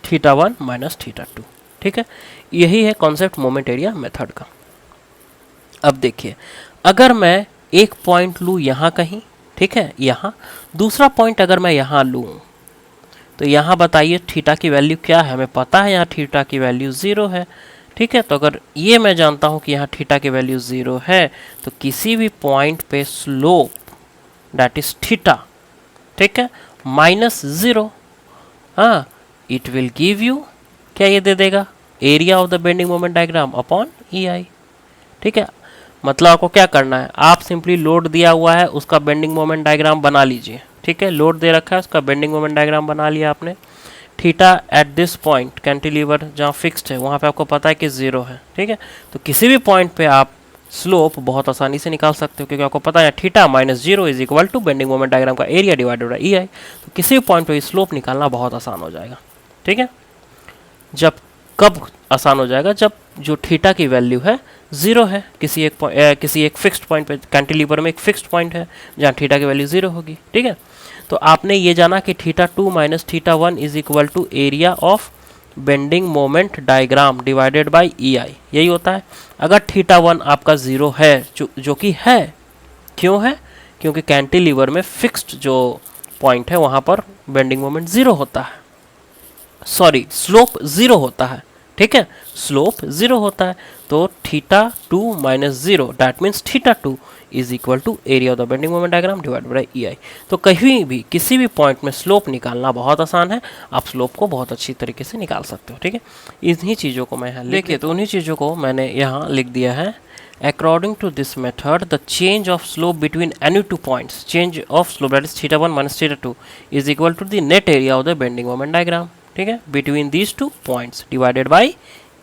theta 1 minus theta 2, ठीक है। यही है कॉन्सेप्ट मोमेंट एरिया मेथड का। अब देखिए, अगर मैं एक पॉइंट लूँ यहाँ कहीं, ठीक है, यहाँ दूसरा पॉइंट अगर मैं यहाँ लूँ तो यहाँ बताइए थीटा की वैल्यू क्या है। हमें पता है यहाँ थीटा की वैल्यू 0 है, ठीक है। तो अगर ये मैं जानता हूँ कि यहाँ थीटा की वैल्यू 0 है तो किसी भी पॉइंट पे स्लोप दैट इज थीटा, ठीक है, माइनस 0, हाँ, इट विल गिव यू, क्या ये दे देगा, area of the bending moment diagram upon E I, ठीक है। मतलब आपको क्या करना है, आप सिंपली लोड दिया हुआ है उसका बेंडिंग मोमेंट डायग्राम बना लीजिए, ठीक है। लोड दे रखा है उसका बेंडिंग मोमेंट डायग्राम बना लिया आपने। Theta at this point cantilever जहाँ फिक्स्ड है वहाँ पे आपको पता है कि 0 है, ठीक है। तो किसी भी पॉइंट पे आप स्लोप बहुत आसानी से निकाल सकते हो क्योंकि आपको पता है theta minus 0 is equal to bending moment diagram का area divided by E I. तो किसी भी पॉइंट पे स्लोप निकालना बहुत आसान हो जाएगा, ठीक है। जब कब आसान हो जाएगा, जब जो थीटा की वैल्यू है 0 है, किसी एक फिक्स्ड पॉइंट पे, कैंटिलीवर में एक फिक्स्ड पॉइंट है जहाँ थीटा की वैल्यू 0 होगी, ठीक है। तो आपने ये जाना कि theta 2 minus theta 1 is equal to area of bending moment diagram divided by E I, यही होता है। अगर थीटा 1 आपका 0 है, जो कि है, क्यों है, क्योंकि कैंटिलीवर में फिक्स्ड जो पॉइंट है वहाँ पर बेंडिंग मोमेंट 0 होता है, सॉरी स्लोप 0 होता है, ठीक है, स्लोप 0 होता है। तो theta 2 minus 0 that means theta 2 is equal to area of the bending moment diagram divided by E I. तो कहीं भी किसी भी पॉइंट में स्लोप निकालना बहुत आसान है, आप स्लोप को बहुत अच्छी तरीके से निकाल सकते हो, ठीक है। इन्हीं चीज़ों को मैं यहाँ लिखिए, तो उन्हीं चीज़ों को मैंने यहाँ लिख दिया है। According to this method, the change of slope between any two points, change of slope that is theta 1 minus theta 2 is equal to the net area of the bending moment diagram, ठीक है, between these two points divided by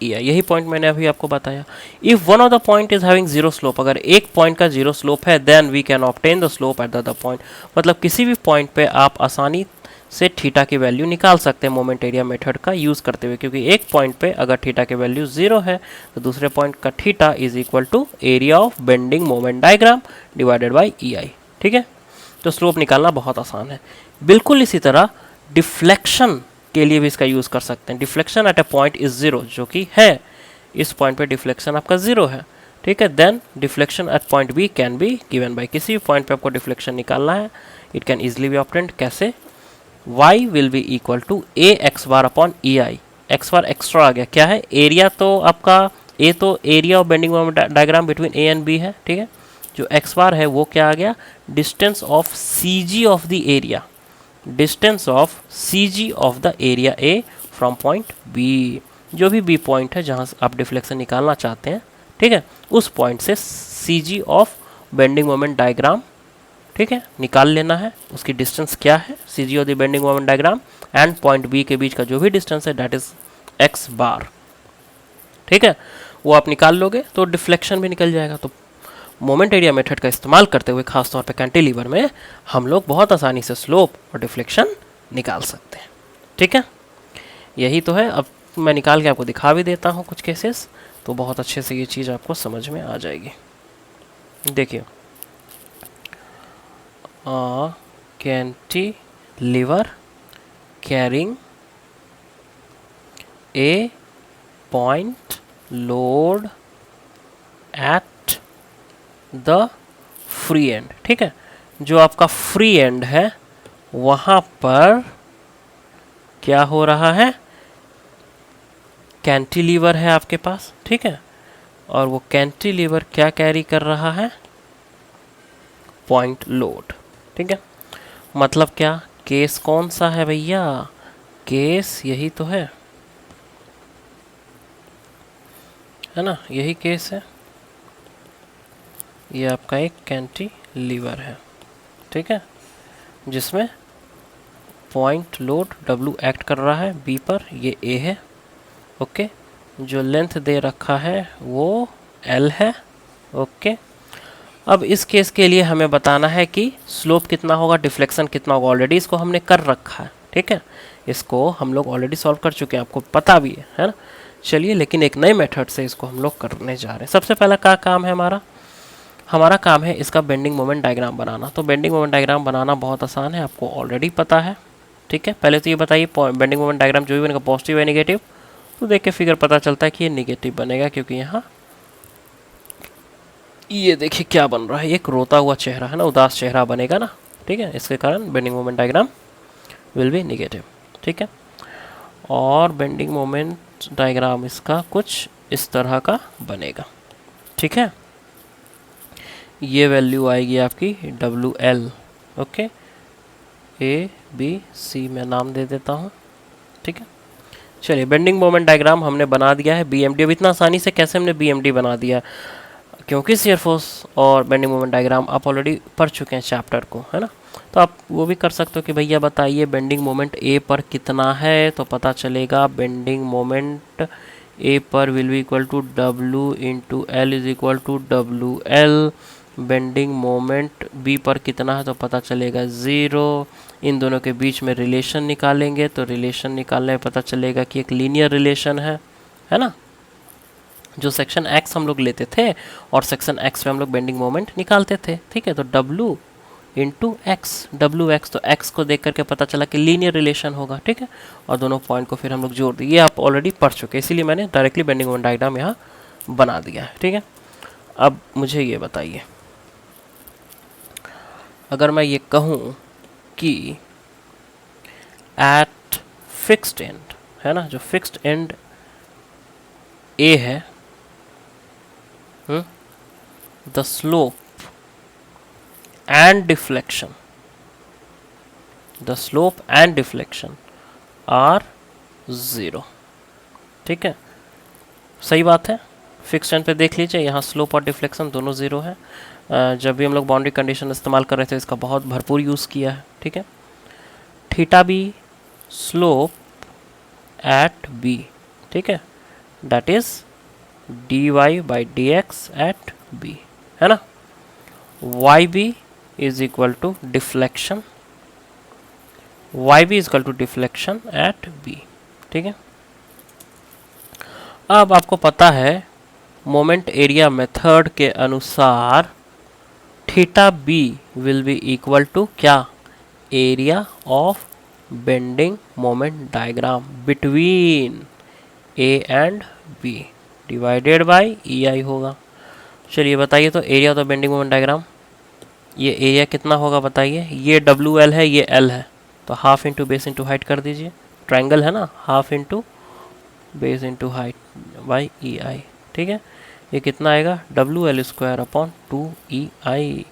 EI। यही point मैंने अभी आपको बताया। If one of the point is having zero slope, अगर एक point का जीरो स्लोप है then we can obtain the slope at the other point। मतलब किसी भी पॉइंट पे आप आसानी से थीटा की वैल्यू निकाल सकते हैं मोमेंट एरिया मेथड का यूज़ करते हुए, क्योंकि एक पॉइंट पे अगर थीटा की वैल्यू 0 है तो दूसरे पॉइंट का theta is equal to area of bending moment diagram divided by E I, ठीक है। तो स्लोप निकालना बहुत आसान है। बिल्कुल इसी तरह डिफ्लेक्शन के लिए भी इसका यूज़ कर सकते हैं। Deflection at A point is 0, जो कि है, इस पॉइंट पे डिफ्लेक्शन आपका 0 है, ठीक है। Then deflection at point B can be given by, किसी भी पॉइंट पे आपको डिफ्लेक्शन निकालना है, it can easily be obtained, कैसे, y will be equal to a x bar upon e i। x bar extra आ गया, क्या है, एरिया तो आपका a तो area of bending moment diagram between a and b है, ठीक है। जो x bar है वो क्या आ गया, distance of C G of the area, distance of C G of the area a from point b। जो भी b पॉइंट है जहाँ आप डिफ्लेक्शन निकालना चाहते हैं, ठीक है, उस पॉइंट से C G of bending moment diagram, ठीक है, निकाल लेना है। उसकी डिस्टेंस क्या है, C G of the bending moment diagram and point B के बीच का जो भी डिस्टेंस है दैट इज एक्स बार, ठीक है, वो आप निकाल लोगे तो डिफ्लेक्शन भी निकल जाएगा। तो मोमेंट एरिया मेथड का इस्तेमाल करते हुए खासतौर पे कैंटिलीवर में हम लोग बहुत आसानी से स्लोप और डिफ्लेक्शन निकाल सकते हैं, ठीक है। यही तो है। अब मैं निकाल के आपको दिखा भी देता हूँ कुछ केसेस, तो बहुत अच्छे से ये चीज़ आपको समझ में आ जाएगी। देखिए, cantilever carrying a point load at the free end, ठीक है, जो आपका फ्री एंड है वहाँ पर क्या हो रहा है, कैंटिलीवर है आपके पास, ठीक है, और वो कैंटिलीवर क्या कैरी कर रहा है, पॉइंट लोड, ठीक है। मतलब क्या, केस कौन सा है भैया, केस यही तो है ना, यही केस है, ये आपका एक कैंटिलीवर है, ठीक है, जिसमें पॉइंट लोड W एक्ट कर रहा है B पर, ये A है, ओके, जो लेंथ दे रखा है वो L है, ओके। अब इस केस के लिए हमें बताना है कि स्लोप कितना होगा, डिफ्लेक्शन कितना होगा, ऑलरेडी इसको हमने कर रखा है, ठीक है, इसको हम लोग ऑलरेडी सॉल्व कर चुके हैं, आपको पता भी है ना। चलिए, लेकिन एक नए मेथड से इसको हम लोग करने जा रहे हैं। सबसे पहला क्या काम है हमारा काम है इसका बेंडिंग मोमेंट डायग्राम बनाना। तो बेंडिंग मोमेंट डायग्राम बनाना बहुत आसान है, आपको ऑलरेडी पता है, ठीक है। पहले तो ये बताइए, बेंडिंग मोमेंट डायग्राम जो भी बनेगा पॉजिटिव है नेगेटिव, तो देख के फिगर पता चलता है कि ये नेगेटिव बनेगा, क्योंकि यहाँ ये देखिए क्या बन रहा है, एक रोता हुआ चेहरा है ना, उदास चेहरा बनेगा ना, ठीक है, इसके कारण bending moment diagram will be negative, ठीक है। और बेंडिंग मोमेंट डायग्राम इसका कुछ इस तरह का बनेगा, ठीक है। ये वैल्यू आएगी आपकी WL, ओके, ABC मैं नाम दे देता हूँ, ठीक है। चलिए, बेंडिंग मोमेंट डायग्राम हमने बना दिया है BMD। अब इतना आसानी से कैसे हमने BMD बना दिया, क्योंकि शियर फोर्स और बेंडिंग मोमेंट डायग्राम आप ऑलरेडी पढ़ चुके हैं चैप्टर को, है ना। तो आप वो भी कर सकते हो कि भैया बताइए बेंडिंग मोमेंट A पर कितना है, तो पता चलेगा बेंडिंग मोमेंट A पर will be equal to W into L is equal to WL। Bending moment B पर कितना है, तो पता चलेगा 0। इन दोनों के बीच में रिलेशन निकालेंगे, तो रिलेशन निकालने में पता चलेगा कि एक लीनियर रिलेशन है ना। जो सेक्शन X हम लोग लेते थे और सेक्शन X पे हम लोग बेंडिंग मोमेंट निकालते थे, ठीक है। तो W इंटू एक्स, WX, तो X को देख करके पता चला कि लीनियर रिलेशन होगा, ठीक है। और दोनों पॉइंट को फिर हम लोग जोड़ दिए, ये आप ऑलरेडी पढ़ चुके हैं, इसीलिए मैंने डायरेक्टली बेंडिंग मोमेंट डायग्राम यहाँ बना दिया है, ठीक है। अब मुझे ये बताइए, अगर मैं ये कहूँ कि एट फिक्स्ड एंड, है ना, जो फिक्स्ड एंड A है, the slope and deflection are 0, ठीक है। सही बात है, फिक्स्ड एंड पे देख लीजिए, यहाँ स्लोप और डिफ्लेक्शन दोनों 0 है। जब भी हम लोग बाउंड्री कंडीशन इस्तेमाल कर रहे थे इसका बहुत भरपूर यूज़ किया है, ठीक है। Theta B slope at B, ठीक है, that is dy/dx eight B, है ना। yb is equal to deflection, at B, ठीक है। अब आपको पता है मोमेंट एरिया मेथड के अनुसार theta B will be equal to क्या, area of bending moment diagram between A and B divided by EI होगा। चलिए बताइए, तो area of the bending moment diagram, ये एरिया कितना होगा बताइए, ये WL है, ये L है, तो half into base into height कर दीजिए, ट्राइंगल है ना, half into base into height by EI, ठीक है। ये कितना आएगा, WL²/2EI।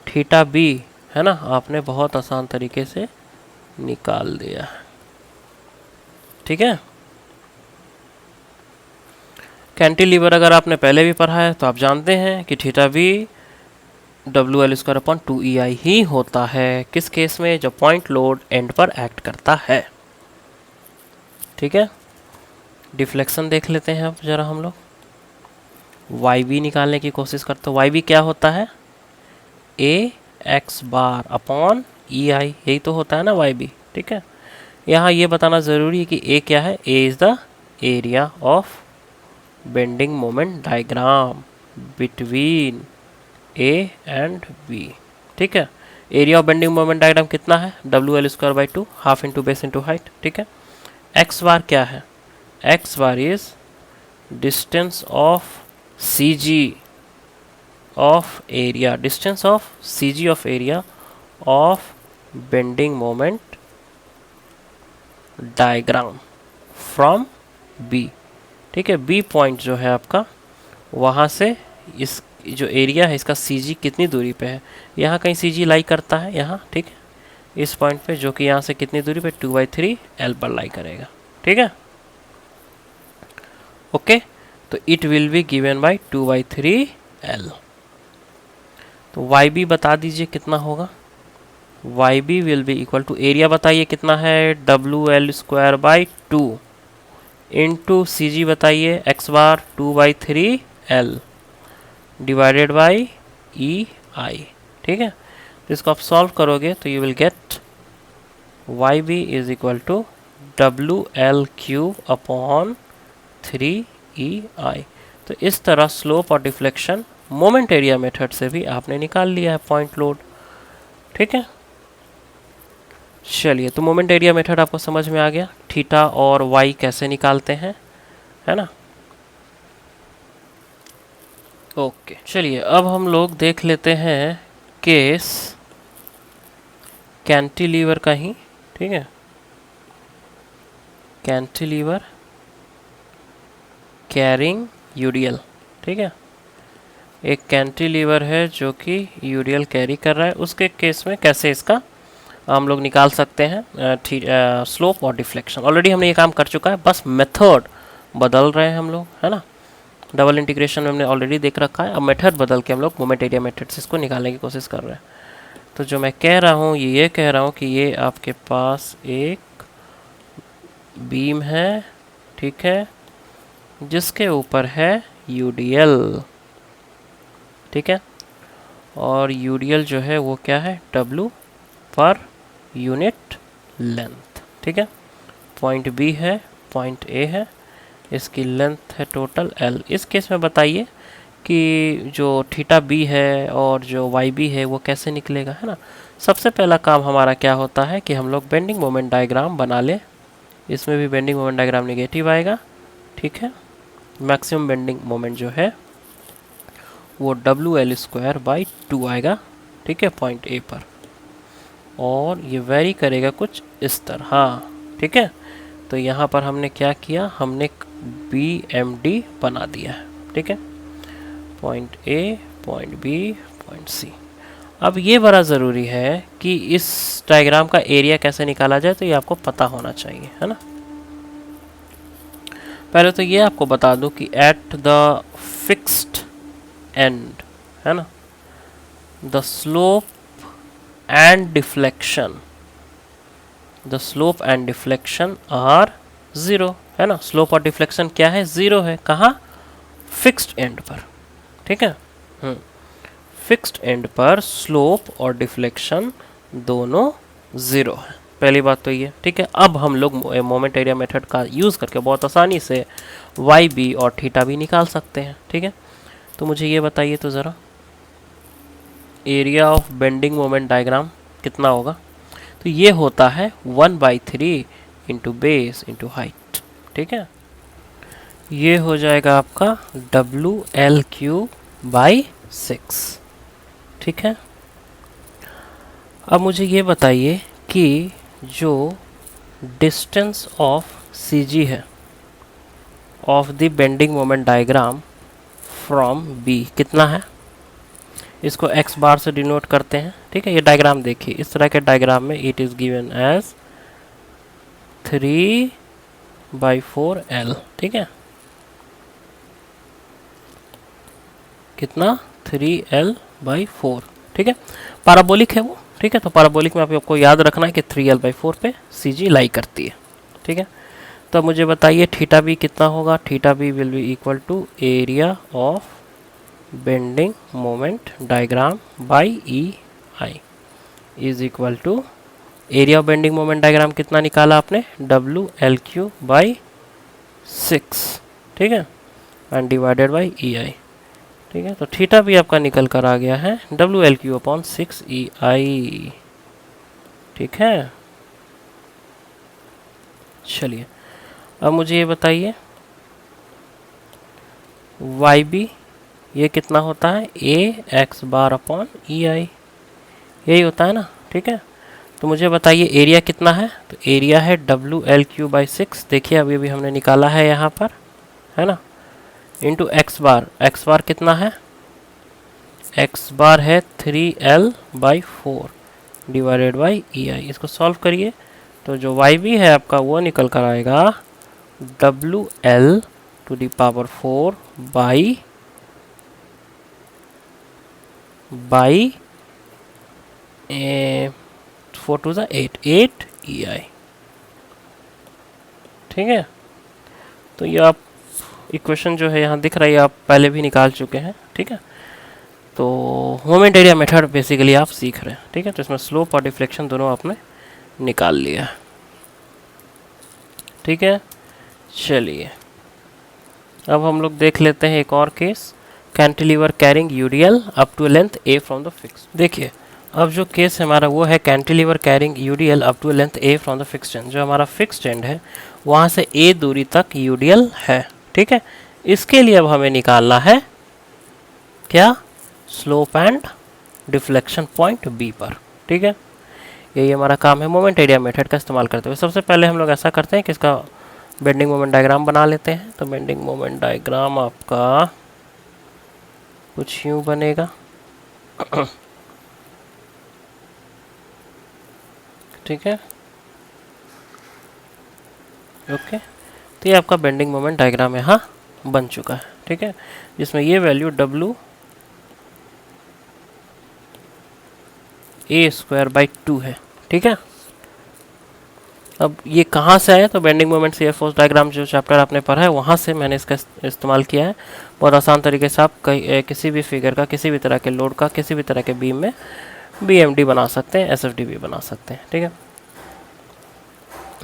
थीटा B है ना, आपने बहुत आसान तरीके से निकाल दिया, ठीक है। कैंटिलीवर अगर आपने पहले भी पढ़ा है तो आप जानते हैं कि थीटा B WL²/2EI ही होता है, किस केस में, जब पॉइंट लोड एंड पर एक्ट करता है, ठीक है। डिफ्लेक्शन देख लेते हैं अब जरा हम लोग, YB निकालने की कोशिश करते हैं। YB क्या होता है, AX/EI, यही तो होता है ना YB, ठीक है। यहाँ ये बताना ज़रूरी है कि A क्या है, A is the area of bending moment diagram between A and B, ठीक है। Area of bending moment diagram कितना है, WL²/2, half into base into height, ठीक है। X बार क्या है, X bar is distance of CG of area, of bending moment diagram from B, ठीक है। बी पॉइंट जो है आपका, वहाँ से इस जो एरिया है इसका सी जी कितनी दूरी पे है, यहाँ कहीं सी जी लाई करता है यहाँ, ठीक है, इस पॉइंट पे, जो कि यहाँ से कितनी दूरी पे 2/3 एल पर लाई करेगा, ठीक है। ओके, तो it will be given by 2/3 L. तो वाई बी बता दीजिए कितना होगा। Y B will be equal to, area बताइए कितना है, WL²/2 इंटू सी जी बताइए X bar 2/3 L divided by E I, ठीक है। तो इसको आप सॉल्व करोगे तो you will get Y B is equal to WL³/3EI। तो इस तरह स्लोप और डिफ्लेक्शन मोमेंट एरिया मेथड से भी आपने निकाल लिया है पॉइंट लोड, ठीक है। चलिए, तो मोमेंट एरिया मेथड आपको समझ में आ गया, थीटा और वाई कैसे निकालते हैं, है ना। ओके, चलिए अब हम लोग देख लेते हैं केस कैंटिलीवर का ही, ठीक है। कैंटिलीवर कैरिंग यूडीएल, ठीक है। एक कैंटिलीवर है जो कि यूडीएल कैरी कर रहा है, उसके केस में कैसे इसका हम लोग निकाल सकते हैं स्लोप और डिफ्लेक्शन। ऑलरेडी हमने ये काम कर चुका है, बस मेथड बदल रहे हैं हम लोग, है ना। डबल इंटीग्रेशन में हमने ऑलरेडी देख रखा है, अब मेथड बदल के हम लोग मोमेंट एरिया मेथड से इसको निकालने की कोशिश कर रहे हैं। तो जो मैं कह रहा हूँ ये कह रहा हूँ कि ये आपके पास एक बीम है, ठीक है, जिसके ऊपर है यूडीएल, ठीक है। और यूडीएल जो है वो क्या है, W पर यूनिट लेंथ, ठीक है। पॉइंट बी है, पॉइंट ए है, इसकी लेंथ है टोटल L। इस केस में बताइए कि जो थीटा बी है और जो वाई बी है वो कैसे निकलेगा, है ना। सबसे पहला काम हमारा क्या होता है कि हम लोग बेंडिंग मोमेंट डायग्राम बना ले। इसमें भी बेंडिंग मोमेंट डायग्राम नेगेटिव आएगा, ठीक है। मैक्सिमम बेंडिंग मोमेंट जो है वो WL²/2 आएगा, ठीक है, पॉइंट ए पर, और ये वेरी करेगा कुछ इस तरह, ठीक है। तो यहाँ पर हमने क्या किया, हमने BMD बना दिया है, ठीक है, point A, point B, point C. अब ये बड़ा ज़रूरी है कि इस डायग्राम का एरिया कैसे निकाला जाए, तो ये आपको पता होना चाहिए, है ना। पहले तो ये आपको बता दूं कि एट द फिक्स्ड एंड, है ना, the slope and deflection, the slope and deflection are 0, है ना। स्लोप और डिफ्लेक्शन क्या है, 0 है, कहाँ, फिक्स्ड एंड पर, ठीक है। फिक्स्ड एंड पर स्लोप और डिफ्लेक्शन दोनों 0 है, पहली बात तो ये, ठीक है। अब हम लोग मोमेंट एरिया मेथड का यूज़ करके बहुत आसानी से वाई बी और थीटा भी निकाल सकते हैं, ठीक है। तो मुझे ये बताइए तो ज़रा, area of bending moment diagram कितना होगा। तो ये होता है 1/3 इंटू बेस इंटू हाइट, ठीक है। ये हो जाएगा आपका WL³/6, ठीक है। अब मुझे ये बताइए कि जो डिस्टेंस ऑफ CG है of the bending moment diagram from B कितना है। इसको x बार से डिनोट करते हैं, ठीक है। ये डायग्राम देखिए, इस तरह के डायग्राम में it is given as 3/4 L, ठीक है। कितना, 3L/4, ठीक है। पैराबोलिक है वो, ठीक है। तो पैराबोलिक में आपको याद रखना है कि 3L/4 पे CG लाई करती है, ठीक है। तो मुझे बताइए थीटा बी कितना होगा। Theta B will be equal to area of bending moment diagram by EI is equal to, area of bending moment diagram कितना निकाला आपने, WL³/6, ठीक है, एंड डिवाइडेड बाई EI, ठीक है। तो थीटा भी आपका निकल कर आ गया है WL³/6EI, ठीक है। चलिए अब मुझे ये बताइए वाई बी ये कितना होता है, AX⁻EI, यही होता है ना, ठीक है। तो मुझे बताइए एरिया कितना है। तो एरिया है WL³/6, देखिए अभी हमने निकाला है यहाँ पर, है ना, इंटू एक्स बार कितना है, एक्स बार है 3L/4 डिवाइडेड बाई EI। इसको सॉल्व करिए तो जो YB है आपका वो निकल कर आएगा WL⁴ बाई 4 टू ज़ा 8 EI। ठीक है, तो ये आप इक्वेशन जो है यहाँ दिख रही है, आप पहले भी निकाल चुके हैं। ठीक है, तो मोमेंट एरिया मेथड बेसिकली आप सीख रहे हैं। ठीक है, तो इसमें स्लोप और डिफ्लेक्शन दोनों आपने निकाल लिया। ठीक है, चलिए अब हम लोग देख लेते हैं एक और case, cantilever carrying UDL up to length A from the fix. देखिए अब जो केस हमारा वो है cantilever carrying UDL up to length A from the fixed end. जो हमारा फिक्स्ड एंड है वहाँ से ए दूरी तक यूडीएल है। ठीक है, इसके लिए अब हमें निकालना है क्या, slope and deflection point B पर। ठीक है, यही हमारा काम है मोमेंट एरिया मेथड का इस्तेमाल करते हुए। सबसे पहले हम लोग ऐसा करते हैं कि इसका बेंडिंग मोमेंट डायग्राम बना लेते हैं। तो बेंडिंग मोमेंट डायग्राम आपका कुछ यूं बनेगा। ठीक है, ओके, तो ये आपका बेंडिंग मोमेंट डायग्राम यहाँ बन चुका है। ठीक है, जिसमें ये वैल्यू WA²/2 है। ठीक है, अब ये कहाँ से आया, तो बेंडिंग मोमेंट से फोर्स डायग्राम जो चैप्टर आपने पढ़ा है वहाँ से मैंने इसका इस्तेमाल किया है। बहुत आसान तरीके से आप किसी भी फिगर का, किसी भी तरह के लोड का, किसी भी तरह के बीम में BMD बना सकते हैं, SFD भी बना सकते हैं। ठीक है,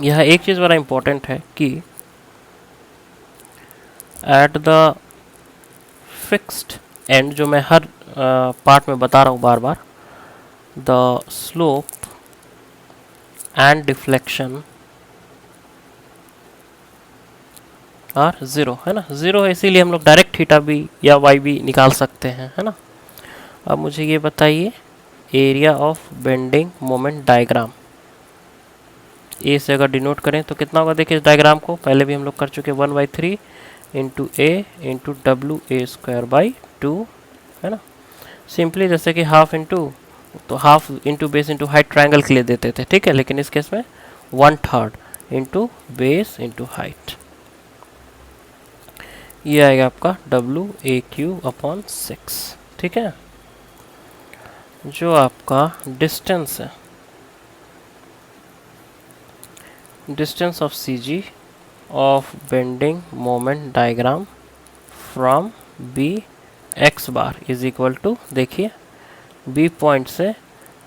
यह एक चीज़ बड़ा इम्पोर्टेंट है कि एट द फिक्स्ड एंड, जो मैं हर पार्ट में बता रहा हूँ बार बार, the slope and deflection are zero, है ना, ज़ीरो है, इसीलिए हम लोग डायरेक्ट थीटा भी या वाई भी निकाल सकते हैं, है ना। अब मुझे ये बताइए, area of bending moment diagram A से अगर डिनोट करें तो कितना होगा। देखिए इस डायग्राम को पहले भी हम लोग कर चुके, 1/3 इंटू ए इंटू WA²/2, है ना। सिंपली जैसे कि हाफ इंटू, तो half into base into height triangle के लिए देते थे। ठीक है, लेकिन इस केस में 1/3 इंटू बेस इंटू हाइट, ये आएगा आपका WAQ/6। ठीक है, जो आपका डिस्टेंस है, distance of CG of bending moment diagram from B x bar is equal to, देखिए B पॉइंट से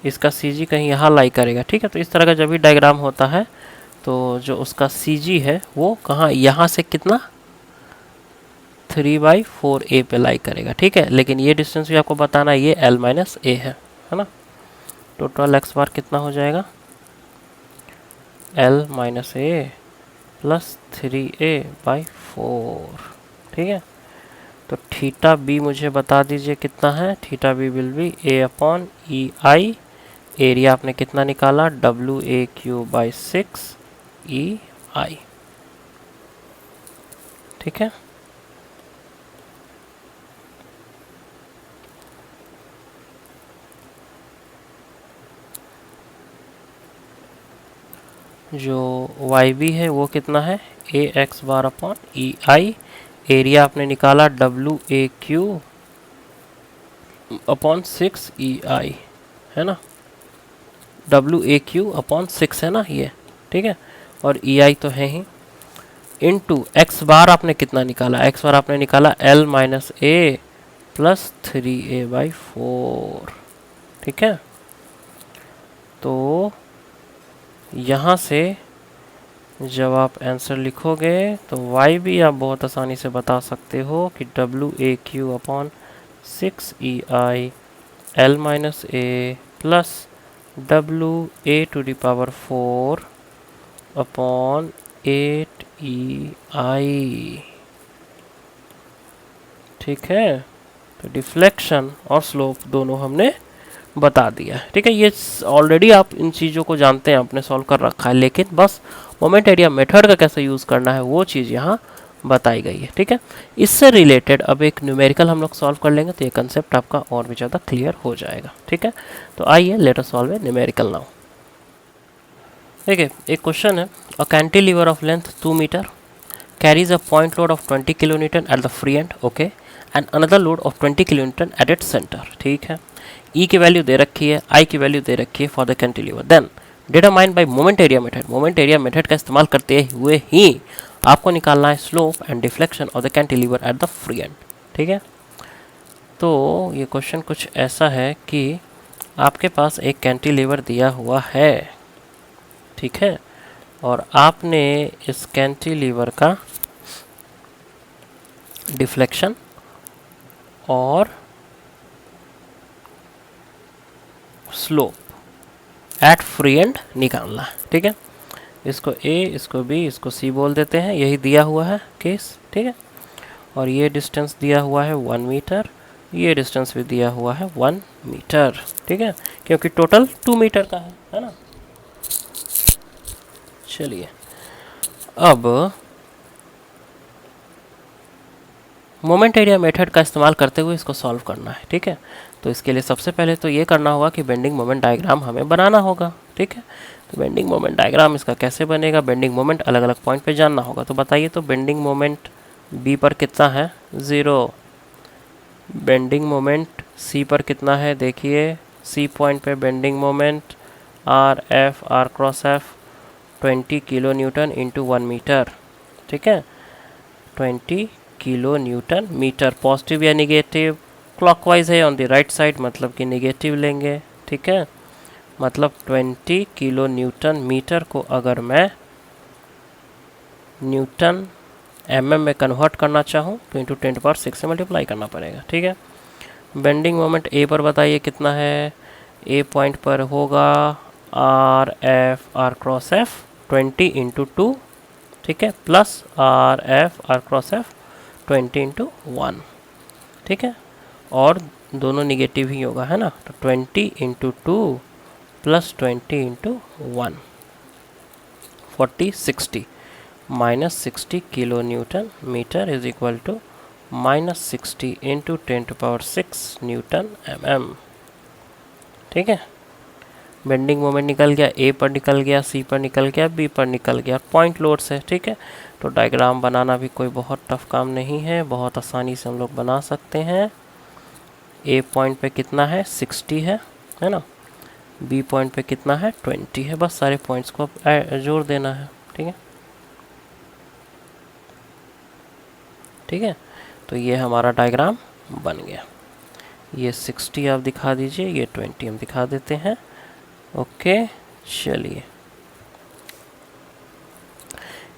इसका CG कहीं यहाँ लाई करेगा। ठीक है, तो इस तरह का जब भी डायग्राम होता है तो जो उसका CG है वो कहाँ, यहाँ से कितना 3/4A पे लाई करेगा। ठीक है, लेकिन ये डिस्टेंस भी आपको बताना है, ये L-A है ना। टोटल x बार कितना हो जाएगा, L-A प्लस 3A/4। ठीक है, तो थीटा बी मुझे बता दीजिए कितना है। Theta B will be A/EI, area आपने कितना निकाला, WAQ/6EI। ठीक है, जो YB है वो कितना है, AX/EI, एरिया आपने निकाला WAQ/6EI, है ना, WAQ/6 है ना ये। ठीक है, और EI तो है ही, इनटू x बार आपने कितना निकाला, x बार आपने निकाला L-A प्लस 3A/4। ठीक है, तो यहाँ से जब आप आंसर लिखोगे तो y भी आप बहुत आसानी से बता सकते हो कि WAQ/6EI L-A प्लस WA⁴/8EI। ठीक है, तो डिफ्लेक्शन और स्लोप दोनों हमने बता दिया है। ठीक है, ये ऑलरेडी आप इन चीज़ों को जानते हैं, आपने सॉल्व कर रखा है, लेकिन बस मोमेंट एरिया मेथड का कैसे यूज़ करना है वो चीज़ यहाँ बताई गई है। ठीक है, इससे रिलेटेड अब एक न्यूमेरिकल हम लोग सॉल्व कर लेंगे तो ये कंसेप्ट आपका और भी ज़्यादा क्लियर हो जाएगा। ठीक है, तो आइए let us solve a numerical now. देखिए एक क्वेश्चन है, a cantilever of length 2 metre carries a point load of 20 kilonewton at the free end, okay, and another load of 20 kilonewton at its center। ठीक है, E की value दे रखी है, I की वैल्यू दे रखी है for the cantilever. Then determine by moment area method, moment area method का इस्तेमाल करते हुए ही आपको निकालना है slope and deflection of the cantilever at the free end. ठीक है, तो ये क्वेश्चन कुछ ऐसा है कि आपके पास एक कैंटिलीवर दिया हुआ है, ठीक है, और आपने इस कैंटिलीवर का डिफ्लेक्शन और स्लोप एट फ्री एंड निकालना है। ठीक है, इसको ए, इसको बी, इसको सी बोल देते हैं, यही दिया हुआ है केस। ठीक है, और ये डिस्टेंस दिया हुआ है 1 मीटर, ये डिस्टेंस भी दिया हुआ है 1 मीटर। ठीक है, क्योंकि टोटल 2 मीटर का है ना। चलिए अब मोमेंट एरिया मेथड का इस्तेमाल करते हुए इसको सॉल्व करना है। ठीक है, तो इसके लिए सबसे पहले तो ये करना होगा कि बेंडिंग मोमेंट डायग्राम हमें बनाना होगा। ठीक है, तो बेंडिंग मोमेंट डायग्राम इसका कैसे बनेगा, बेंडिंग मोमेंट अलग अलग पॉइंट पे जानना होगा। तो बताइए, तो बेंडिंग मोमेंट बी पर कितना है, 0। बेंडिंग मोमेंट सी पर कितना है, देखिए सी पॉइंट पे bending moment R F, R cross F 20 kilo newton into 1 metre. ठीक है, 20 किलो न्यूटन मीटर, पॉजिटिव या निगेटिव क्लॉकवाइज है ऑन द राइट साइड, मतलब कि निगेटिव लेंगे। ठीक है, मतलब 20 किलो न्यूटन मीटर को अगर मैं न्यूटन एमएम में कन्वर्ट करना चाहूँ तो इंटू 10⁶ से मल्टीप्लाई करना पड़ेगा। ठीक है, बेंडिंग मोमेंट ए पर बताइए कितना है, ए पॉइंट पर होगा R F, R cross F 20 into 2, ठीक है, plus R F, R cross F 20 into 1। ठीक है, और दोनों निगेटिव ही होगा, है ना, तो 20 into 2 plus 20 into 1 40 60 minus 60 kilo newton metre is equal to minus 60 into 10⁶ newton M. ठीक है, बेंडिंग मोमेंट निकल गया, ए पर निकल गया, सी पर निकल गया, बी पर निकल गया, पॉइंट लोड से। ठीक है, तो डायग्राम बनाना भी कोई बहुत टफ काम नहीं है, बहुत आसानी से हम लोग बना सकते हैं। ए पॉइंट पे कितना है, 60 है ना, बी पॉइंट पे कितना है, 20 है, बस सारे पॉइंट्स को जोड़ देना है। ठीक है, ठीक है, तो ये हमारा डायग्राम बन गया। ये 60 आप दिखा दीजिए, ये 20 हम दिखा देते हैं। ओके, चलिए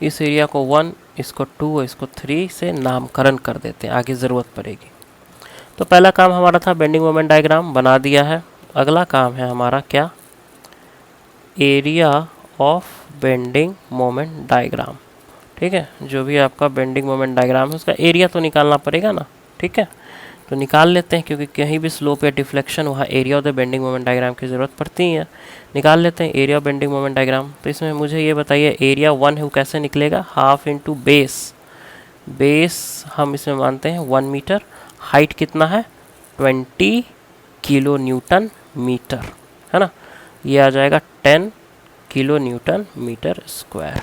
इस एरिया को 1, इसको 2 और इसको 3 से नामकरण कर देते हैं, आगे ज़रूरत पड़ेगी। तो पहला काम हमारा था बेंडिंग मोमेंट डायग्राम बना दिया है। अगला काम है हमारा क्या, area of bending moment diagram. ठीक है, जो भी आपका बेंडिंग मोमेंट डायग्राम है उसका एरिया तो निकालना पड़ेगा ना। ठीक है, तो निकाल लेते हैं, क्योंकि कहीं भी स्लोप या डिफ्लेक्शन वहाँ area of the bending moment diagram की ज़रूरत पड़ती है। निकाल लेते हैं area of bending moment diagram. तो इसमें मुझे ये बताइए, एरिया 1 है वो कैसे निकलेगा, हाफ इंटू बेस, बेस हम इसमें मानते हैं 1 मीटर, हाइट कितना है 20 किलो न्यूटन मीटर, है ना, ये आ जाएगा 10 kilo newton metre square.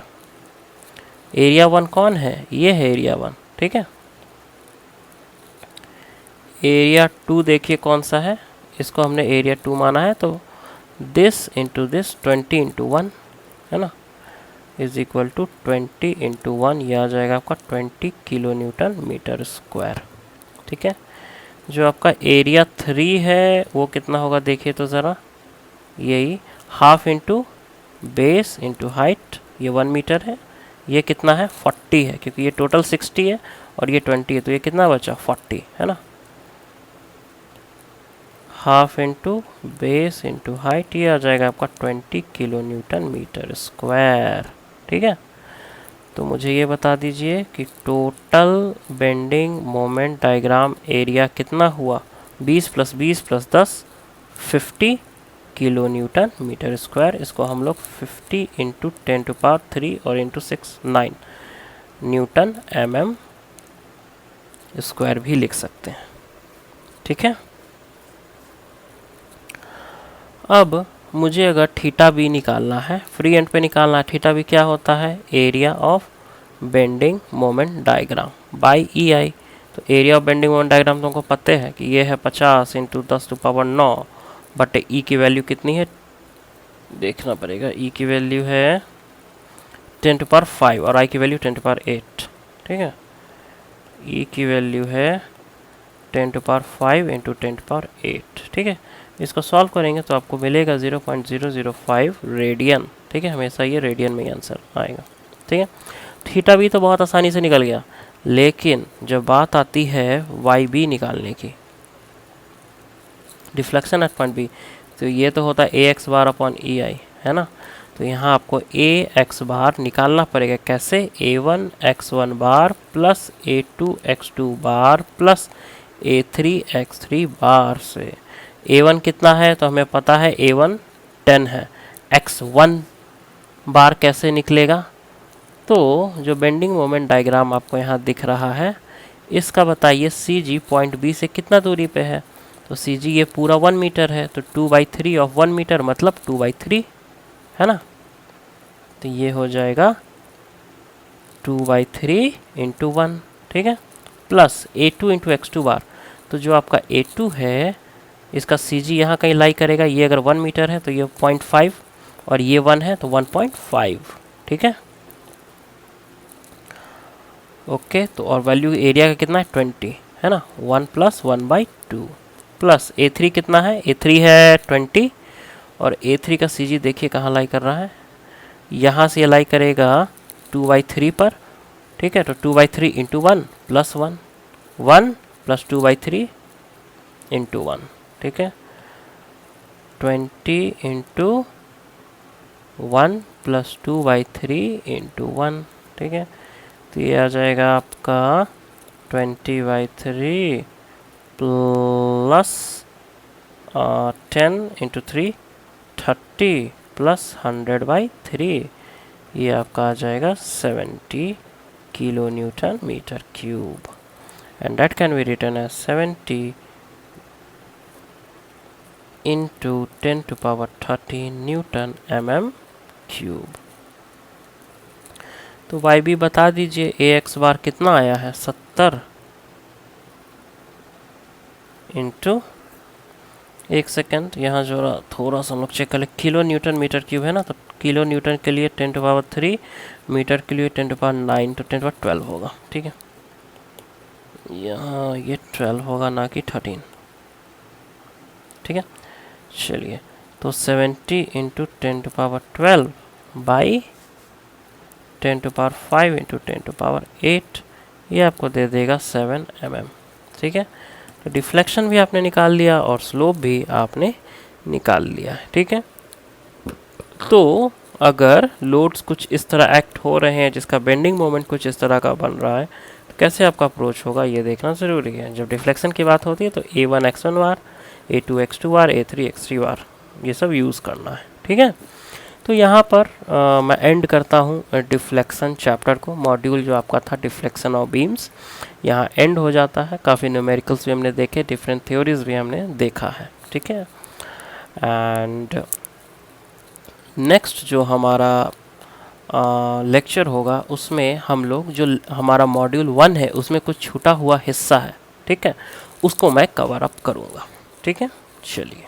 Area 1 कौन है, ये है एरिया 1। ठीक है, एरिया 2 देखिए कौन सा है, इसको हमने एरिया 2 माना है, तो दिस इंटू दिस 20 इंटू 1, है ना, इज इक्वल टू 20 इंटू 1, यह आ जाएगा आपका 20 किलो न्यूटन मीटर स्क्वायर। ठीक है, जो आपका एरिया 3 है वो कितना होगा, देखिए तो ज़रा, यही half into base into height, ये 1 मीटर है, ये कितना है 40 है, क्योंकि ये टोटल 60 है और ये 20 है, तो ये कितना बचा 40, है ना, half into base into height, ये आ जाएगा आपका 20 किलो न्यूटन मीटर स्क्वायर। ठीक है, तो मुझे ये बता दीजिए कि total bending moment diagram area कितना हुआ, 20 + 20 + 10 50 किलो न्यूटन मीटर स्क्वायर। इसको हम लोग 50 इंटू 10⁻³ और इंटू 6 9 न्यूटन mm स्क्वायर भी लिख सकते हैं। ठीक है, अब मुझे अगर थीटा बी निकालना है, फ्री एंड पे निकालना है, थीटा बी क्या होता है, area of bending moment diagram by E I. तो area of bending moment diagram तुमको पता है कि ये है 50 × 10⁻⁹ बट ई की वैल्यू कितनी है देखना पड़ेगा, ई की वैल्यू है 10⁵ और आई की वैल्यू 10⁸। ठीक है, ई की वैल्यू है 10⁵ × 10⁸। ठीक है, इसको सॉल्व करेंगे तो आपको मिलेगा 0.005 रेडियन। ठीक है, हमेशा ये रेडियन में ही आंसर आएगा। ठीक है, थीटा बी तो बहुत आसानी से निकल गया, लेकिन जब बात आती है वाई बी निकालने की, डिफ्लेक्शन एट पॉइंट बी, तो ये तो होता है ए एक्स बार अपॉन ई आई, है ना। तो यहाँ आपको ए एक्स बार निकालना पड़ेगा, कैसे, A1 x1 बार प्लस A2 x2 बार प्लस A3 x3 बार से। A1 कितना है तो हमें पता है, A1 10 है, x1 बार कैसे निकलेगा, तो जो बेंडिंग मोमेंट डायग्राम आपको यहाँ दिख रहा है, इसका बताइए सी जी पॉइंट बी से कितना दूरी पे है। तो सी जी ये पूरा 1 मीटर है, तो 2/3 ऑफ 1 मीटर मतलब 2/3, है ना। तो ये हो जाएगा 2/3 × 1। ठीक है, प्लस A2 × x2 बार। तो जो आपका A2 है, इसका सी जी यहाँ कहीं लाई करेगा, ये अगर 1 मीटर है तो ये 0.5 और ये 1 है तो 1.5। ठीक है, ओके। तो और वैल्यू एरिया का कितना है 20, है ना, 1 + 1/2 प्लस A3 कितना है, A3 है 20 और A3 का सी जी देखिए कहाँ लाई कर रहा है, यहाँ से लाई करेगा 2/3 पर। ठीक है, तो 2/3 × 1 + 1, 1 + 2/3 × 1। ठीक है, 20 × 1 + 2/3 × 1। ठीक है, तो ये आ जाएगा आपका 20/3 प्लस 10 × 3 30 प्लस 100/3, ये आपका आ जाएगा 70 kilo newton metre cube, and that can be written as 70 × 10⁻30 newton mm³। तो वाई बी बता दीजिए, ए एक्स बार कितना आया है, 70 × एक सेकेंड, यहाँ जो थोड़ा सा हम लोग चेक कर ले, किलो न्यूटन मीटर क्यूब है ना, तो किलो न्यूटन के लिए 10⁻3, मीटर के लिए 10⁻9, तो 10⁻12 होगा। ठीक है, यहाँ ये 12 होगा ना कि 13। ठीक है, चलिए, तो 70 × 10⁻12 बाई 10⁵ × 10⁸, ये आपको दे देगा 7 mm। ठीक है, तो डिफ्लेक्शन भी आपने निकाल लिया और स्लोप भी आपने निकाल लिया है। ठीक है, तो अगर लोड्स कुछ इस तरह एक्ट हो रहे हैं, जिसका बेंडिंग मोमेंट कुछ इस तरह का बन रहा है, तो कैसे आपका अप्रोच होगा ये देखना ज़रूरी है। जब डिफ्लेक्शन की बात होती है तो A1 x1 बार, A2 x2 बार, A3 x3 बार, ये सब यूज़ करना है। ठीक है, तो यहाँ पर मैं एंड करता हूँ डिफ्लेक्शन चैप्टर को। मॉड्यूल जो आपका था डिफ्लेक्शन ऑफ बीम्स यहाँ एंड हो जाता है। काफ़ी न्यूमेरिकल्स भी हमने देखे, डिफरेंट थ्योरीज भी हमने देखा है। ठीक है, एंड नेक्स्ट जो हमारा लेक्चर होगा उसमें हम लोग जो हमारा मॉड्यूल 1 है उसमें कुछ छूटा हुआ हिस्सा है, ठीक है, उसको मैं कवर अप करूँगा। ठीक है, चलिए।